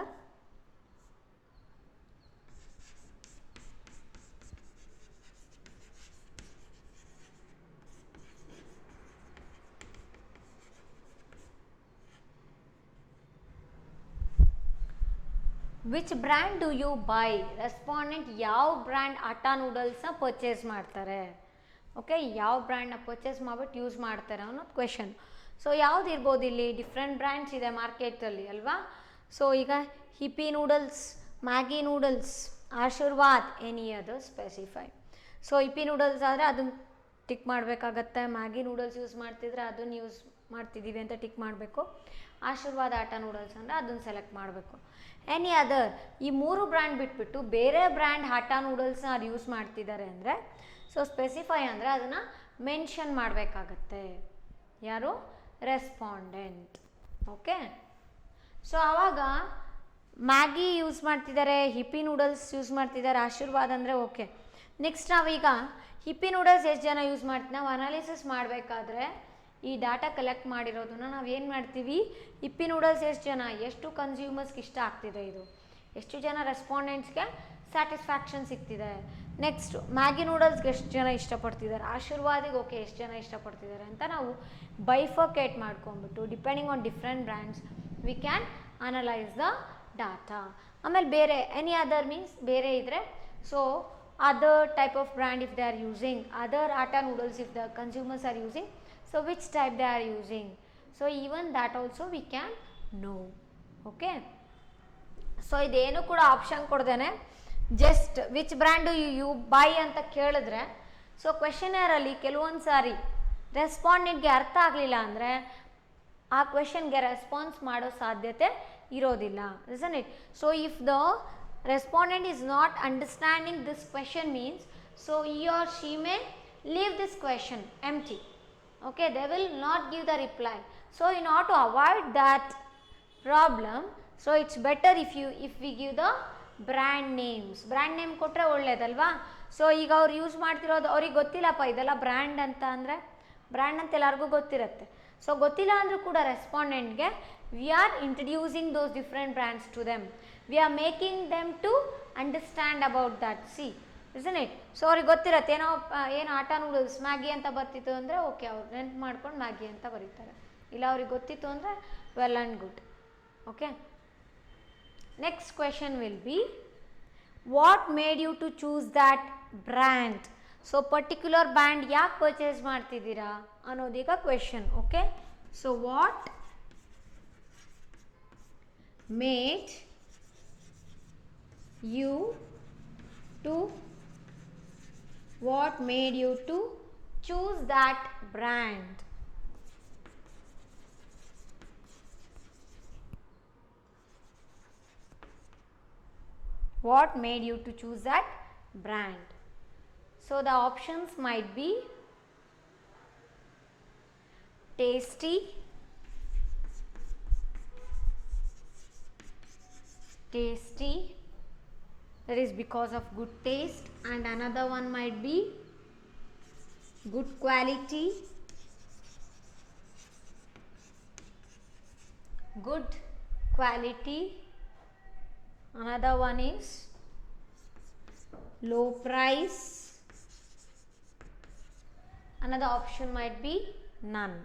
Which brand do you buy. Respondent ಯಾವ brand atta ನೂಡಲ್ಸ್ನ purchase ಮಾಡ್ತಾರೆ. Okay, ಯಾವ ಬ್ರ್ಯಾಂಡ್ನ purchase ಮಾಡಿಬಿಟ್ಟು use ಮಾಡ್ತಾರೆ ಅನ್ನೋದು question. So ಯಾವ್ದು ಇರ್ಬೋದು ಇಲ್ಲಿ, ಡಿಫ್ರೆಂಟ್ ಬ್ರ್ಯಾಂಡ್ಸ್ ಇದೆ ಮಾರ್ಕೆಟಲ್ಲಿ ಅಲ್ವಾ. ಸೊ ಈಗ hippie noodles, Maggi noodles, Aashirvaad, any other, specify. So hippie noodles ಆದರೆ ಅದನ್ನು ಟಿಕ್ ಮಾಡಬೇಕಾಗತ್ತೆ, ಮ್ಯಾಗಿ ನೂಡಲ್ಸ್ ಯೂಸ್ ಮಾಡ್ತಿದ್ರೆ ಅದನ್ನು ಯೂಸ್ ಮಾಡ್ತಿದ್ದೀವಿ ಅಂತ ಟಿಕ್ ಮಾಡಬೇಕು, ಆಶೀರ್ವಾದ್ ಆಟಾ ನೂಡಲ್ಸ್ ಅಂದರೆ ಅದನ್ನು ಸೆಲೆಕ್ಟ್ ಮಾಡಬೇಕು. ಎನಿ ಅದರ್, ಈ 3 ಬ್ರ್ಯಾಂಡ್ ಬಿಟ್ಬಿಟ್ಟು ಬೇರೆ ಬ್ರ್ಯಾಂಡ್ ಆಟಾ ನೂಡಲ್ಸ್ನ ಅದು ಯೂಸ್ ಮಾಡ್ತಿದ್ದಾರೆ ಅಂದರೆ, ಸೊ ಸ್ಪೆಸಿಫೈ ಅಂದರೆ ಅದನ್ನು ಮೆನ್ಷನ್ ಮಾಡಬೇಕಾಗತ್ತೆ ಯಾರು, ರೆಸ್ಪಾಂಡೆಂಟ್. ಓಕೆ, ಸೊ ಆವಾಗ ಮ್ಯಾಗಿ ಯೂಸ್ ಮಾಡ್ತಿದ್ದಾರೆ, ಹಿಪ್ಪಿ ನೂಡಲ್ಸ್ ಯೂಸ್ ಮಾಡ್ತಿದ್ದಾರೆ, ಆಶೀರ್ವಾದ್ ಅಂದರೆ ಓಕೆ. ನೆಕ್ಸ್ಟ್ ನಾವೀಗ ಹಿಪ್ಪಿ ನೂಡಲ್ಸ್ ಎಷ್ಟು ಜನ ಯೂಸ್ ಮಾಡ್ತೀವಿ, ನಾವು ಅನಾಲಿಸಿಸ್ ಮಾಡಬೇಕಾದ್ರೆ ಈ ಡಾಟಾ ಕಲೆಕ್ಟ್ ಮಾಡಿರೋದನ್ನ ನಾವು ಏನು ಮಾಡ್ತೀವಿ, ಹಿಪ್ಪಿ ನೂಡಲ್ಸ್ ಎಷ್ಟು ಕನ್ಸ್ಯೂಮರ್ಸ್ಗೆ ಇಷ್ಟ ಆಗ್ತಿದೆ, ಇದು ಎಷ್ಟು ಜನ ರೆಸ್ಪಾಂಡೆಂಟ್ಸ್ಗೆ ಸ್ಯಾಟಿಸ್ಫ್ಯಾಕ್ಷನ್ ಸಿಗ್ತಿದೆ. ನೆಕ್ಸ್ಟ್ ಮ್ಯಾಗಿ ನೂಡಲ್ಸ್ಗೆ ಎಷ್ಟು ಜನ ಇಷ್ಟಪಡ್ತಿದ್ದಾರೆ, ಆಶೀರ್ವಾದಿಗೆ ಓಕೆ ಎಷ್ಟು ಜನ ಇಷ್ಟಪಡ್ತಿದ್ದಾರೆ ಅಂತ ನಾವು ಬೈಫರ್ಕೇಟ್ ಮಾಡ್ಕೊಂಡ್ಬಿಟ್ಟು depending on different brands we can analyse the data. ಆಮೇಲೆ ಬೇರೆ ಎನಿ ಅದರ್ ಮೀನ್ಸ್ ಬೇರೆ ಇದ್ದರೆ, so other type of brand if they are using, other atta noodles if the consumers are using, so which type they are using, so even that also we can know. Okay, so ಇದೇನು ಕೂಡ option ಕೊಡ್ದೇನೆ just which brand you buy ಅಂತ ಕೇಳಿದ್ರೆ, so ಕ್ವೆಶನರಲ್ಲಿ ಕೆಲವೊಂದು ಸಾರಿ ರೆಸ್ಪಾಂಡೆಂಟ್ಗೆ ಅರ್ಥ ಆಗಲಿಲ್ಲ ಅಂದರೆ ಆ ಕ್ವೆಶನ್ಗೆ ರೆಸ್ಪಾನ್ಸ್ ಮಾಡೋ ಸಾಧ್ಯತೆ ಇರೋದಿಲ್ಲ, isn't it? So if the respondent is not understanding this question means, so he or she may leave this question empty. Okay, they will not give the reply. So in order to avoid that problem, so it's better if we give the brand names. brand name ಕೊಟ್ಟರೆ ಒಳ್ಳೇದಲ್ವಾ. So ಈಗ ಅವ್ರು use ಮಾಡ್ತಿರೋದು ಅವ್ರಿಗೆ ಗೊತ್ತಿಲ್ಲಪ್ಪ ಇದೆಲ್ಲ brand ಅಂತ ಅಂದರೆ, brand ಅಂತ ಎಲ್ಲರಿಗೂ ಗೊತ್ತಿರುತ್ತೆ. ಸೊ ಗೊತ್ತಿಲ್ಲ ಅಂದರೂ ಕೂಡ ರೆಸ್ಪಾಂಡೆಂಟ್ಗೆ we are introducing those different brands to them, we are making them to understand about that. See isn't it. So ಅವ್ರಿಗೆ ಗೊತ್ತಿರತ್ತೆ ಏನು ಆಟಾ ನೂಡಲ್ಸ್ ಮ್ಯಾಗಿ ಅಂತ ಬರ್ತಿತ್ತು ಅಂದರೆ ಓಕೆ, ಅವ್ರು ನೆನ್ಪು ಮಾಡ್ಕೊಂಡು ಮ್ಯಾಗಿ ಅಂತ ಬರೀತಾರೆ. ಇಲ್ಲ ಅವ್ರಿಗೆ ಗೊತ್ತಿತ್ತು ಅಂದರೆ well and good. Okay, next question will be what made you to choose that brand. So particular brand ಯಾಕೆ ಪರ್ಚೇಸ್ ಮಾಡ್ತಿದ್ದೀರಾ ಅನ್ನೋದೀಗ question. Okay, so what made you to choose that brand? What made you to choose that brand? So the options might be tasty, that is because of good taste, and another one might be good quality, another one is low price, another option might be none.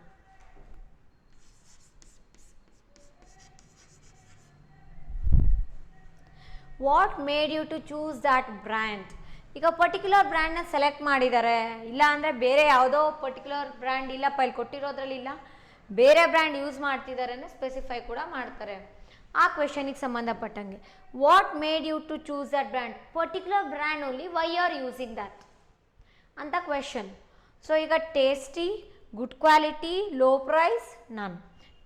What made you to choose that brand? ಈಗ particular ಬ್ರ್ಯಾಂಡ್ನ select ಮಾಡಿದ್ದಾರೆ, ಇಲ್ಲ ಅಂದರೆ ಬೇರೆ ಯಾವುದೋ particular brand ಇಲ್ಲಪ್ಪ ಇಲ್ಲಿ ಕೊಟ್ಟಿರೋದ್ರಲ್ಲಿ ಇಲ್ಲ, ಬೇರೆ ಬ್ರ್ಯಾಂಡ್ ಯೂಸ್ ಮಾಡ್ತಿದ್ದಾರೆ ಅಂದರೆ ಸ್ಪೆಸಿಫೈ ಕೂಡ ಮಾಡ್ತಾರೆ ಆ ಕ್ವೆಶನಿಗೆ ಸಂಬಂಧಪಟ್ಟಂಗೆ. What made you to choose that brand? Particular brand only, why are using that ಅಂತ ಕ್ವೆಶನ್. ಸೊ ಈಗ tasty, good quality, low price, none.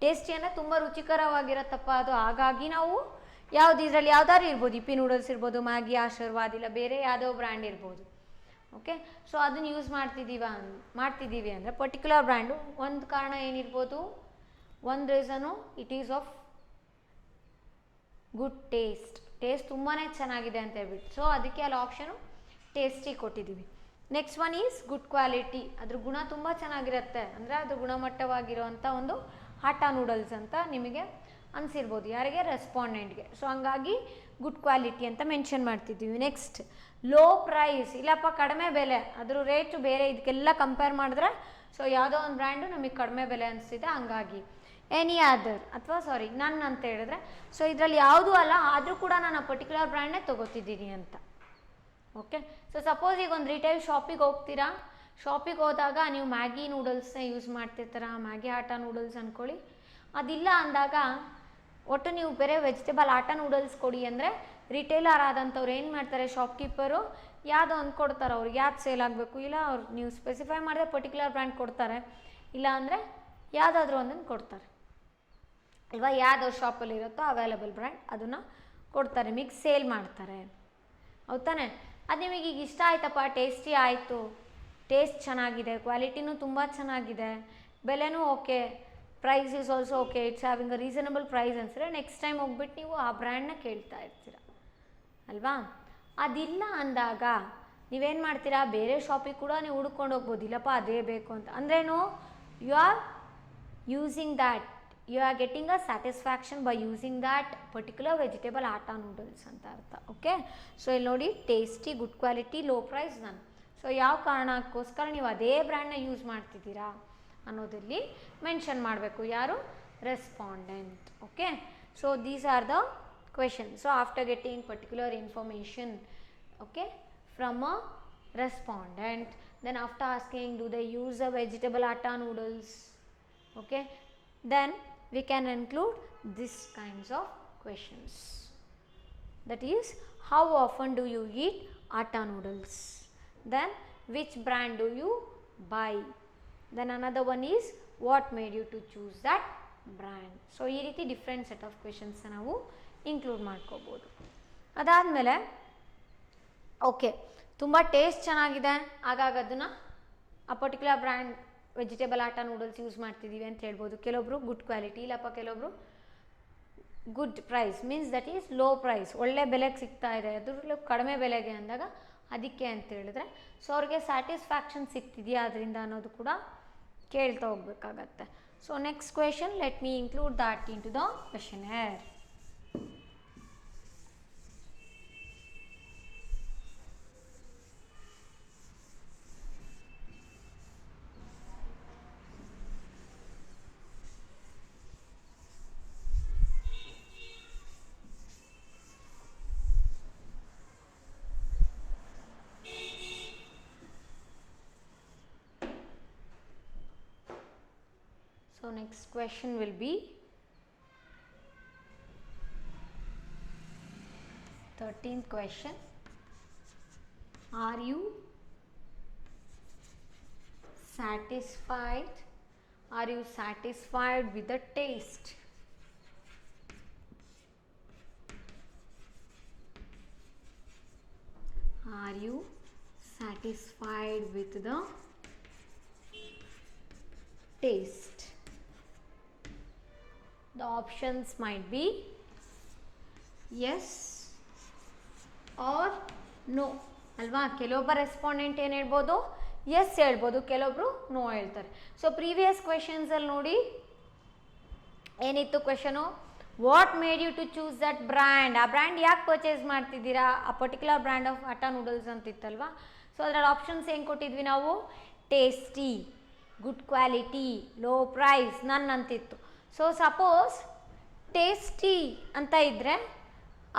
Tasty ಅಂದರೆ ತುಂಬ ರುಚಿಕರವಾಗಿರತ್ತಪ್ಪ ಅದು, ಹಾಗಾಗಿ ನಾವು ಯಾವ್ದು ಇದರಲ್ಲಿ ಯಾವ್ದಾದ್ರು ಇರ್ಬೋದು, ಇಪ್ಪಿ ನೂಡಲ್ಸ್ ಇರ್ಬೋದು, ಮ್ಯಾಗಿ, ಆಶೀರ್ವಾದ್, ಇಲ್ಲ ಬೇರೆ ಯಾವುದೋ ಬ್ರ್ಯಾಂಡ್ ಇರ್ಬೋದು. ಓಕೆ, ಸೊ ಅದನ್ನು ಯೂಸ್ ಮಾಡ್ತಿದ್ದೀವಿ ಅಂದರೆ ಪರ್ಟಿಕ್ಯುಲರ್ ಬ್ರ್ಯಾಂಡು ಒಂದು ಕಾರಣ ಏನಿರ್ಬೋದು, ಒಂದು reason it is of good taste ತುಂಬಾ ಚೆನ್ನಾಗಿದೆ ಅಂತ ಹೇಳ್ಬಿಟ್ಟು, ಸೊ ಅದಕ್ಕೆ ಅಲ್ಲಿ ಆಪ್ಷನು ಟೇಸ್ಟಿ ಕೊಟ್ಟಿದ್ದೀವಿ. Next one is good quality, ಅದ್ರ ಗುಣ ತುಂಬ ಚೆನ್ನಾಗಿರುತ್ತೆ, ಅಂದರೆ ಅದು ಗುಣಮಟ್ಟವಾಗಿರುವಂಥ ಒಂದು ಆಟಾ ನೂಡಲ್ಸ್ ಅಂತ ನಿಮಗೆ ಅನಿಸಿರ್ಬೋದು, ಯಾರಿಗೆ? ರೆಸ್ಪಾಂಡೆಂಟ್ಗೆ. ಸೊ ಹಂಗಾಗಿ ಗುಡ್ ಕ್ವಾಲಿಟಿ ಅಂತ ಮೆನ್ಷನ್ ಮಾಡ್ತಿದ್ದೀವಿ. ನೆಕ್ಸ್ಟ್ ಲೋ ಪ್ರೈಸ್, ಇಲ್ಲಪ್ಪ ಕಡಿಮೆ ಬೆಲೆ, ಅದ್ರ ರೇಟು ಬೇರೆ ಇದಕ್ಕೆಲ್ಲ ಕಂಪೇರ್ ಮಾಡಿದ್ರೆ ಸೊ ಯಾವುದೋ ಒಂದು ಬ್ರ್ಯಾಂಡು ನಮಗೆ ಕಡಿಮೆ ಬೆಲೆ ಅನಿಸ್ತಿದೆ, ಹಂಗಾಗಿ ಎನಿ ಅದರ್ ಅಥವಾ ನನ್ ಅಂತ ಹೇಳಿದ್ರೆ ಸೊ ಇದರಲ್ಲಿ ಯಾವುದೂ ಅಲ್ಲ, ಆದರೂ ಕೂಡ ನಾನು ಆ ಪರ್ಟಿಕ್ಯುಲರ್ ಬ್ರ್ಯಾಂಡ್ನೇ ತೊಗೋತಿದ್ದೀನಿ ಅಂತ. ಓಕೆ, ಸೊ ಸಪೋಸ್ ಈಗ ಒಂದು ರಿಟೇಲ್ ಶಾಪಿಗೆ ಹೋಗ್ತೀರಾ, ಶಾಪಿಗೆ ಹೋದಾಗ ನೀವು ಮ್ಯಾಗಿ ನೂಡಲ್ಸ್ನ ಯೂಸ್ ಮಾಡ್ತಿರ್ತೀರ, ಮ್ಯಾಗಿ ಆಟಾ ನೂಡಲ್ಸ್ ಅಂದ್ಕೊಳ್ಳಿ, ಅದಿಲ್ಲ ಅಂದಾಗ ಒಟ್ಟು ನೀವು ಬೇರೆ ವೆಜಿಟೇಬಲ್ ಆಟಾ ನೂಡಲ್ಸ್ ಕೊಡಿ ಅಂದರೆ ರಿಟೇಲರ್ ಆದಂಥವ್ರು ಏನು ಮಾಡ್ತಾರೆ, ಶಾಪ್ಕೀಪರು ಯಾವುದೋ ಒಂದು ಕೊಡ್ತಾರೆ, ಅವ್ರಿಗೆ ಯಾವ್ದು ಸೇಲ್ ಆಗಬೇಕು, ಇಲ್ಲ ಅವ್ರು ನೀವು ಸ್ಪೆಸಿಫೈ ಮಾಡಿದ್ರೆ ಪರ್ಟಿಕ್ಯುಲರ್ ಬ್ರ್ಯಾಂಡ್ ಕೊಡ್ತಾರೆ, ಇಲ್ಲ ಅಂದರೆ ಯಾವುದಾದ್ರೂ ಒಂದನ್ನು ಕೊಡ್ತಾರೆ ಅಲ್ವಾ, ಯಾವ್ದು ಶಾಪಲ್ಲಿ ಇರುತ್ತೋ ಅವೈಲಬಲ್ ಬ್ರ್ಯಾಂಡ್ ಅದನ್ನು ಕೊಡ್ತಾರೆ, ನಿಮಗೆ ಸೇಲ್ ಮಾಡ್ತಾರೆ, ಹೌದು ತಾನೆ? ಅದು ನಿಮಗೆ ಈಗ ಇಷ್ಟ ಆಯ್ತಪ್ಪ, ಟೇಸ್ಟಿ ಆಯಿತು, ಟೇಸ್ಟ್ ಚೆನ್ನಾಗಿದೆ, ಕ್ವಾಲಿಟಿನೂ ತುಂಬ ಚೆನ್ನಾಗಿದೆ, ಬೆಲೆನೂ okay, price is also okay, it's having a reasonable price ಅನ್ಸಿದ್ರೆ ನೆಕ್ಸ್ಟ್ ಟೈಮ್ ಹೋಗ್ಬಿಟ್ಟು ನೀವು ಆ ಬ್ರ್ಯಾಂಡ್ನ ಕೇಳ್ತಾ ಇರ್ತೀರ ಅಲ್ವಾ. ಅದಿಲ್ಲ ಅಂದಾಗ ನೀವೇನು ಮಾಡ್ತೀರಾ, ಬೇರೆ ಶಾಪಿಗೆ ಕೂಡ ನೀವು ಹುಡ್ಕೊಂಡು ಹೋಗ್ಬೋದು, ಇಲ್ಲಪ್ಪ ಅದೇ ಬೇಕು ಅಂತ ಅಂದ್ರೇನು, you are using that, you are getting a satisfaction by using that particular vegetable atta noodles ಅಂತ ಅರ್ಥ. ಓಕೆ, ಸೊ ಇಲ್ಲಿ ನೋಡಿ tasty, good quality, low price, none. So ಯಾವ ಕಾರಣಕ್ಕೋಸ್ಕರ ನೀವು ಅದೇ ಬ್ರ್ಯಾಂಡ್ನ ಯೂಸ್ ಮಾಡ್ತಿದ್ದೀರಾ ಅನ್ನೋದಲ್ಲಿ ಮೆನ್ಷನ್ ಮಾಡಬೇಕು, ಯಾರು? Respondent. Okay, so these are the question. So after getting particular information okay from a respondent, then after asking do they use a vegetable atta noodles, okay, then we can include this kinds of questions, that is how often do you eat atta noodles, then which brand do you buy, then another one is what made you to choose that brand. So ಈ ರೀತಿ different set of questions ನಾವು include ಮಾಡ್ಕೋಬೋದು. ಅದಾದಮೇಲೆ okay ತುಂಬ taste ಚೆನ್ನಾಗಿದೆ, ಹಾಗಾಗಿ ಅದನ್ನು ಆ particular brand vegetable atta noodles use ಮಾಡ್ತಿದ್ದೀವಿ ಅಂತ ಹೇಳ್ಬೋದು. ಕೆಲವೊಬ್ರು ಗುಡ್ ಕ್ವಾಲಿಟಿ, ಇಲ್ಲಪ್ಪ ಕೆಲವೊಬ್ರು good price means that is low price, ಒಳ್ಳೆ ಬೆಲೆಗೆ ಸಿಗ್ತಾ ಇದೆ, ಅದ್ರಲ್ಲೂ ಕಡಿಮೆ ಬೆಲೆಗೆ ಅಂದಾಗ ಅದಕ್ಕೆ ಅಂತ ಹೇಳಿದ್ರೆ ಸೊ ಅವ್ರಿಗೆ ಸ್ಯಾಟಿಸ್ಫ್ಯಾಕ್ಷನ್ ಸಿಗ್ತಿದೆಯಾ ಅದರಿಂದ ಅನ್ನೋದು ಕೂಡ ಕೇಳ್ತಾ ಹೋಗ್ಬೇಕಾಗತ್ತೆ. So next question, let me include that into the questionnaire. So next question will be 13th question. Are you satisfied? Are you satisfied with the taste? Are you satisfied with the taste? The options might be yes or no ಅಲ್ವಾ. ಕೆಲವೊಬ್ಬ respondent ಏನು ಹೇಳ್ಬೋದು, S ಹೇಳ್ಬೋದು, ಕೆಲವೊಬ್ರು no ಹೇಳ್ತಾರೆ. So previous ಕ್ವೆಶನ್ಸಲ್ಲಿ ನೋಡಿ ಏನಿತ್ತು question, what made you to choose that brand, ಆ ಬ್ರ್ಯಾಂಡ್ ಯಾಕೆ ಪರ್ಚೇಸ್ ಮಾಡ್ತಿದ್ದೀರಾ, ಆ particular brand of atta noodles ಅಂತಿತ್ತಲ್ವಾ. ಸೊ ಅದರಲ್ಲಿ ಆಪ್ಷನ್ಸ್ ಏನು ಕೊಟ್ಟಿದ್ವಿ ನಾವು, tasty, good quality, low price, none ಅಂತಿತ್ತು. ಸೊ ಸಪೋಸ್ ಟೇಸ್ಟಿ ಅಂತ ಇದ್ದರೆ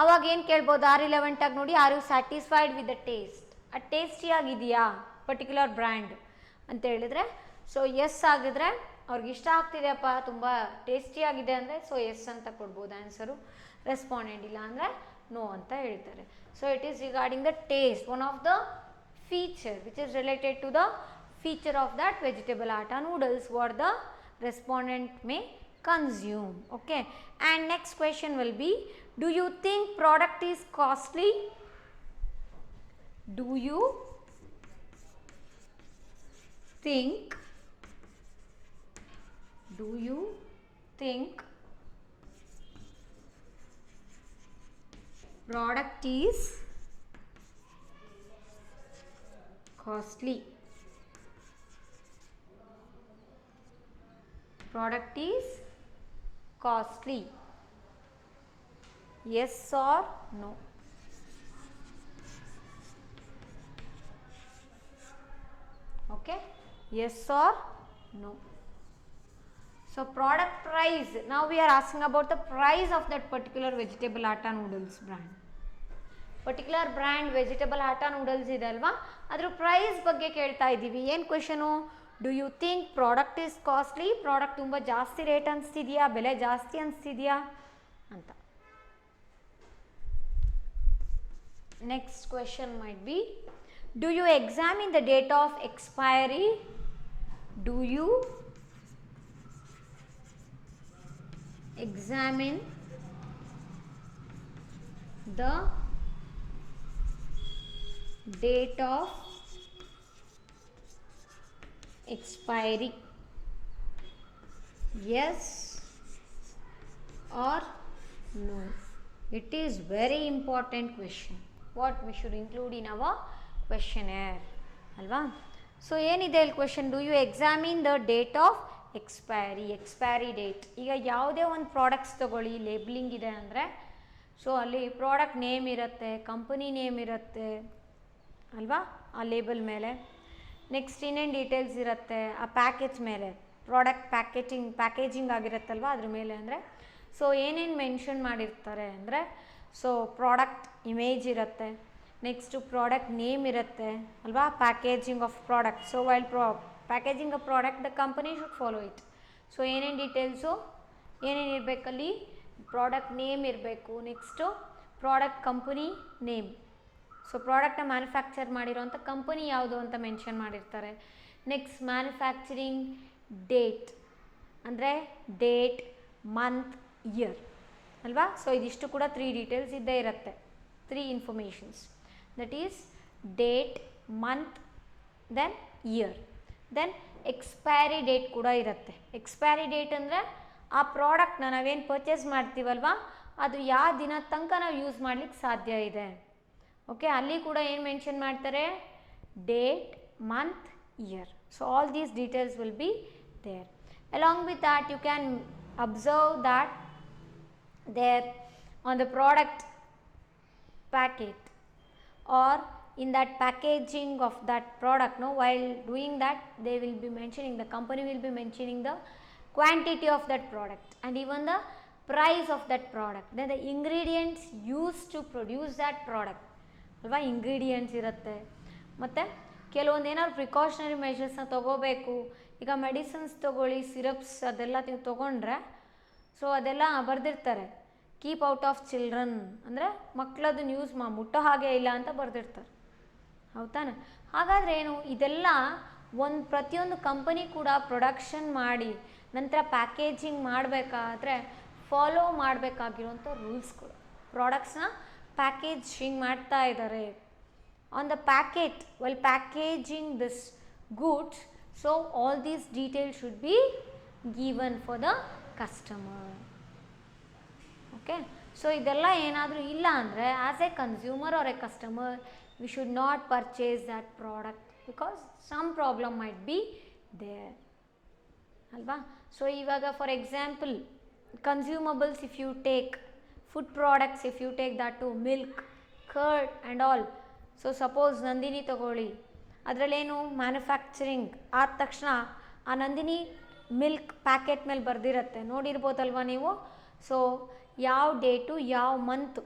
ಅವಾಗ ಏನು ಕೇಳ್ಬೋದು, ರಿಲೆವೆಂಟಾಗಿ ನೋಡಿ, are you satisfied with the taste, ಆ ಟೇಸ್ಟಿಯಾಗಿದೆಯಾ ಪರ್ಟಿಕ್ಯುಲರ್ ಬ್ರ್ಯಾಂಡ್ ಅಂತ ಹೇಳಿದರೆ, ಸೊ ಎಸ್ ಆಗಿದ್ರೆ ಅವ್ರಿಗೆ ಇಷ್ಟ ಆಗ್ತಿದೆಯಪ್ಪ, ತುಂಬ ಟೇಸ್ಟಿಯಾಗಿದೆ ಅಂದರೆ ಸೊ ಎಸ್ ಅಂತ ಕೊಡ್ಬೋದು ಆನ್ಸರು. ರೆಸ್ಪಾಂಡೆಂಟ್ ಇಲ್ಲ ಅಂದರೆ ನೋ ಅಂತ ಹೇಳ್ತಾರೆ. So it is regarding the taste, one of the feature which is related to the feature of that vegetable atta noodles what the respondent may consume. Okay, and next question will be, do you think product is costly? Do you think product is costly? Product is costly, yes or no? Okay, yes or no? So product price, now we are asking about the price of that particular vegetable atta noodles brand. Particular brand vegetable atta noodles ಇದೆ ಅಲ್ವಾ, ಅದರ price ಬಗ್ಗೆ ಕೇಳ್ತಾ ಇದ್ದೀವಿ. ಏನು question, do you think product is costly, product ತುಂಬ ಜಾಸ್ತಿ rate ಅನಿಸ್ತಿದೆಯಾ, ಬೆಲೆ ಜಾಸ್ತಿ ಅನಿಸ್ತಿದೆಯಾ ಅಂತ. Next question might be, do you examine the date of expiry? Do you examine the date of expiry? Yes or no? It is very important question what we should include in our questionnaire alva. So ಏನಿದೆ ಇಲ್ಲಿ question, do you examine the date of expiry date. ಈಗ ಯಾವುದೇ ಒಂದು products ತೊಗೊಳ್ಳಿ, labelling ಇದೆ ಅಂದರೆ so ಅಲ್ಲಿ product name ಇರುತ್ತೆ, ಕಂಪನಿ ನೇಮ್ ಇರುತ್ತೆ ಅಲ್ವಾ ಆ ಲೇಬಲ್ ಮೇಲೆ. ನೆಕ್ಸ್ಟ್ ಇನ್ನೇನು ಡೀಟೇಲ್ಸ್ ಇರುತ್ತೆ ಆ ಪ್ಯಾಕೇಜ್ ಮೇಲೆ, ಪ್ರಾಡಕ್ಟ್ ಪ್ಯಾಕೇಜಿಂಗ್ ಆಗಿರುತ್ತಲ್ವ ಅದ್ರ ಮೇಲೆ. ಅಂದರೆ ಸೊ ಏನೇನು ಮೆನ್ಷನ್ ಮಾಡಿರ್ತಾರೆ ಅಂದರೆ, ಸೊ ಪ್ರಾಡಕ್ಟ್ ಇಮೇಜ್ ಇರುತ್ತೆ, ನೆಕ್ಸ್ಟು ಪ್ರಾಡಕ್ಟ್ ನೇಮ್ ಇರುತ್ತೆ ಅಲ್ವಾ, packaging of product. So while packaging of product the company should follow it. So ಏನೇನು ಡೀಟೇಲ್ಸು ಏನೇನು ಇರಬೇಕಲ್ಲಿ, ಪ್ರಾಡಕ್ಟ್ ನೇಮ್ ಇರಬೇಕು, next product company name, so ಪ್ರಾಡಕ್ಟ್ನ ಮ್ಯಾನುಫ್ಯಾಕ್ಚರ್ ಮಾಡಿರೋಂಥ ಕಂಪನಿ ಯಾವುದು ಅಂತ ಮೆನ್ಷನ್ ಮಾಡಿರ್ತಾರೆ. ನೆಕ್ಸ್ಟ್ ಮ್ಯಾನುಫ್ಯಾಕ್ಚರಿಂಗ್ ಡೇಟ್ ಅಂದರೆ ಡೇಟ್, ಮಂತ್, ಇಯರ್ ಅಲ್ವಾ. ಸೊ ಇದಿಷ್ಟು ಕೂಡ 3 ಡೀಟೇಲ್ಸ್ ಇದ್ದೇ ಇರುತ್ತೆ, 3 informations, that is date, month, then year. Then expiry date ಕೂಡ ಇರುತ್ತೆ. ಎಕ್ಸ್ಪೈರಿ ಡೇಟ್ ಅಂದರೆ ಆ ಪ್ರಾಡಕ್ಟ್ನ ನಾವೇನು ಪರ್ಚೇಸ್ ಮಾಡ್ತೀವಲ್ವ ಅದು ಯಾವ ದಿನ ತನಕ ನಾವು ಯೂಸ್ ಮಾಡಲಿಕ್ಕೆ ಸಾಧ್ಯ ಇದೆ. ಓಕೆ, ಅಲ್ಲಿ ಕೂಡ ಏನು ಮೆನ್ಷನ್ ಮಾಡ್ತಾರೆ, date, month, year. So all these details will be there. Along with that you can observe that there on the product packet are in that packaging of that product, no, while doing that they will be mentioning, the company will be mentioning the quantity of that product and even the price of that product, then the ingredients used to produce that product ಅಲ್ವಾ. Ingredients ಇರುತ್ತೆ, ಮತ್ತು ಕೆಲವೊಂದು ಏನಾದ್ರು precautionary ಮೆಷರ್ಸ್ನ ತೊಗೋಬೇಕು, ಈಗ medicines ತೊಗೊಳ್ಳಿ, syrups ಅದೆಲ್ಲ ನೀವು ತೊಗೊಂಡ್ರೆ ಸೊ ಅದೆಲ್ಲ ಬರೆದಿರ್ತಾರೆ ಕೀಪ್ ಔಟ್ ಆಫ್ ಚಿಲ್ಡ್ರನ್, ಅಂದರೆ ಮಕ್ಕಳದನ್ನ ಯೂಸ್ ಮುಟ್ಟೋ ಹಾಗೆ ಇಲ್ಲ ಅಂತ ಬರೆದಿರ್ತಾರೆ, ಹೌದಾನೆ? ಹಾಗಾದರೆ ಏನು, ಇದೆಲ್ಲ ಪ್ರತಿಯೊಂದು ಕಂಪನಿ ಕೂಡ ಪ್ರೊಡಕ್ಷನ್ ಮಾಡಿ ನಂತರ ಪ್ಯಾಕೇಜಿಂಗ್ ಮಾಡಬೇಕಾದ್ರೆ ಫಾಲೋ ಮಾಡಬೇಕಾಗಿರುವಂಥ ರೂಲ್ಸ್ಗಳು. ಪ್ರಾಡಕ್ಟ್ಸ್ನ ಪ್ಯಾಕೇಜಿಂಗ್ ಮಾಡ್ತಾ ಇದ್ದಾರೆ. On the packet, well packaging this goods, so all these details should be given for the customer. Okay, so ಇದೆಲ್ಲ ಏನಾದರೂ ಇಲ್ಲ ಅಂದರೆ as a consumer or a customer we should not purchase that product because some problem might be there ಅಲ್ವಾ. So ಇವಾಗ for example consumables, if you take food products, if you take that to milk, curd and all. So suppose Nandini ತಗೊಳ್ಳಿ, ಅದರಲ್ಲೇನು manufacturing ಆದ ತಕ್ಷಣ ಆ Nandini milk packet ಮೇಲೆ ಬರೆದಿರುತ್ತೆ, ನೋಡಿರ್ಬೋದಲ್ವ ನೀವು. So ಯಾವ date ಯಾವ ಮಂತ್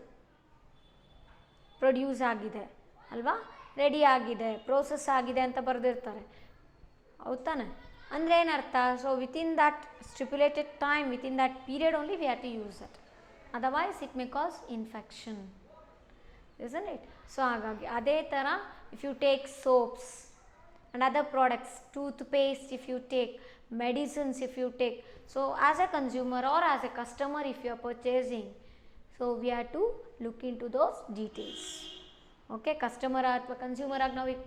ಪ್ರೊಡ್ಯೂಸ್ ಆಗಿದೆ ಅಲ್ವಾ, ರೆಡಿ ಆಗಿದೆ, ಪ್ರೋಸೆಸ್ ಆಗಿದೆ ಅಂತ ಬರೆದಿರ್ತಾರೆ, ಹೌದಾನೆ? ಅಂದರೆ ಏನರ್ಥ, so within that stipulated time, within that period only we have to use it, otherwise it may cause infection, isn't it? So ಹಾಗಾಗಿ ಅದೇ ಥರ if you take soaps and other products, toothpaste if you take, medicines if you take, so as a consumer or as a customer if you are purchasing, so we have to look into those details. Okay, customer ಅಥವಾ consumer ಆಗಿ ನಾವು ಈಗ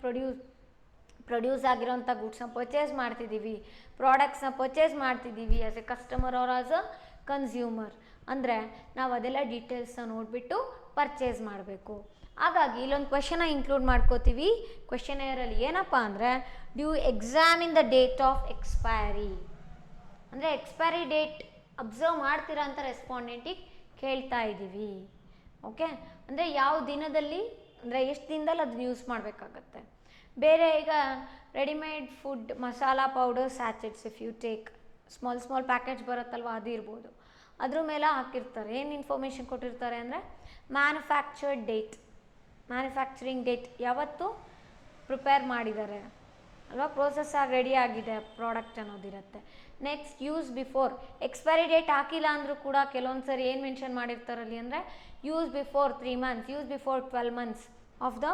produce ಆಗಿರೋಂಥ ಗೂಡ್ಸ್ನ purchase ಮಾಡ್ತಿದ್ದೀವಿ, ಪ್ರಾಡಕ್ಟ್ಸ್ನ purchase ಮಾಡ್ತಿದ್ದೀವಿ as a customer or as a consumer ಅಂದರೆ ನಾವು ಅದೆಲ್ಲ ಡೀಟೇಲ್ಸ್ನ ನೋಡಿಬಿಟ್ಟು ಪರ್ಚೇಸ್ ಮಾಡಬೇಕು. ಹಾಗಾಗಿ ಇಲ್ಲೊಂದು ಕ್ವೆಶನ ಇನ್ಕ್ಲೂಡ್ ಮಾಡ್ಕೋತೀವಿ ಕ್ವೆಶನೇರಲ್ಲಿ. ಏನಪ್ಪ ಅಂದರೆ, do examine the date of expiry, ಅಂದರೆ ಎಕ್ಸ್ಪೈರಿ ಡೇಟ್ ಅಬ್ಸರ್ವ್ ಮಾಡ್ತೀರಾ ಅಂತ ರೆಸ್ಪಾಂಡೆಂಟಿಗೆ ಕೇಳ್ತಾ ಇದ್ದೀವಿ. ಓಕೆ, ಅಂದರೆ ಯಾವ ದಿನದಲ್ಲಿ, ಅಂದರೆ ಎಷ್ಟು ದಿನದಲ್ಲಿ ಅದನ್ನ ಯೂಸ್ ಮಾಡಬೇಕಾಗತ್ತೆ. ಬೇರೆ ಈಗ readymade food masala powder sachets if you take, small packets ಬರುತ್ತಲ್ವ, ಅದು ಇರ್ಬೋದು. ಅದ್ರ ಮೇಲೆ ಹಾಕಿರ್ತಾರೆ, ಏನು ಇನ್ಫಾರ್ಮೇಷನ್ ಕೊಟ್ಟಿರ್ತಾರೆ ಅಂದರೆ ಮ್ಯಾನುಫ್ಯಾಕ್ಚರಿಂಗ್ ಡೇಟ್ ಯಾವತ್ತು ಪ್ರಿಪೇರ್ ಮಾಡಿದ್ದಾರೆ ಅಲ್ವಾ, ಪ್ರೋಸೆಸ್ ಆಗಿ ರೆಡಿ ಆಗಿದೆ ಪ್ರಾಡಕ್ಟ್ ಅನ್ನೋದಿರುತ್ತೆ. Next use before, expiry date ಹಾಕಿಲ್ಲ ಅಂದರೂ ಕೂಡ ಕೆಲವೊಂದು ಸರಿ ಏನು ಮೆನ್ಷನ್ ಮಾಡಿರ್ತಾರಲ್ಲಿ ಅಂದರೆ use before 3 months, use before 12 months of the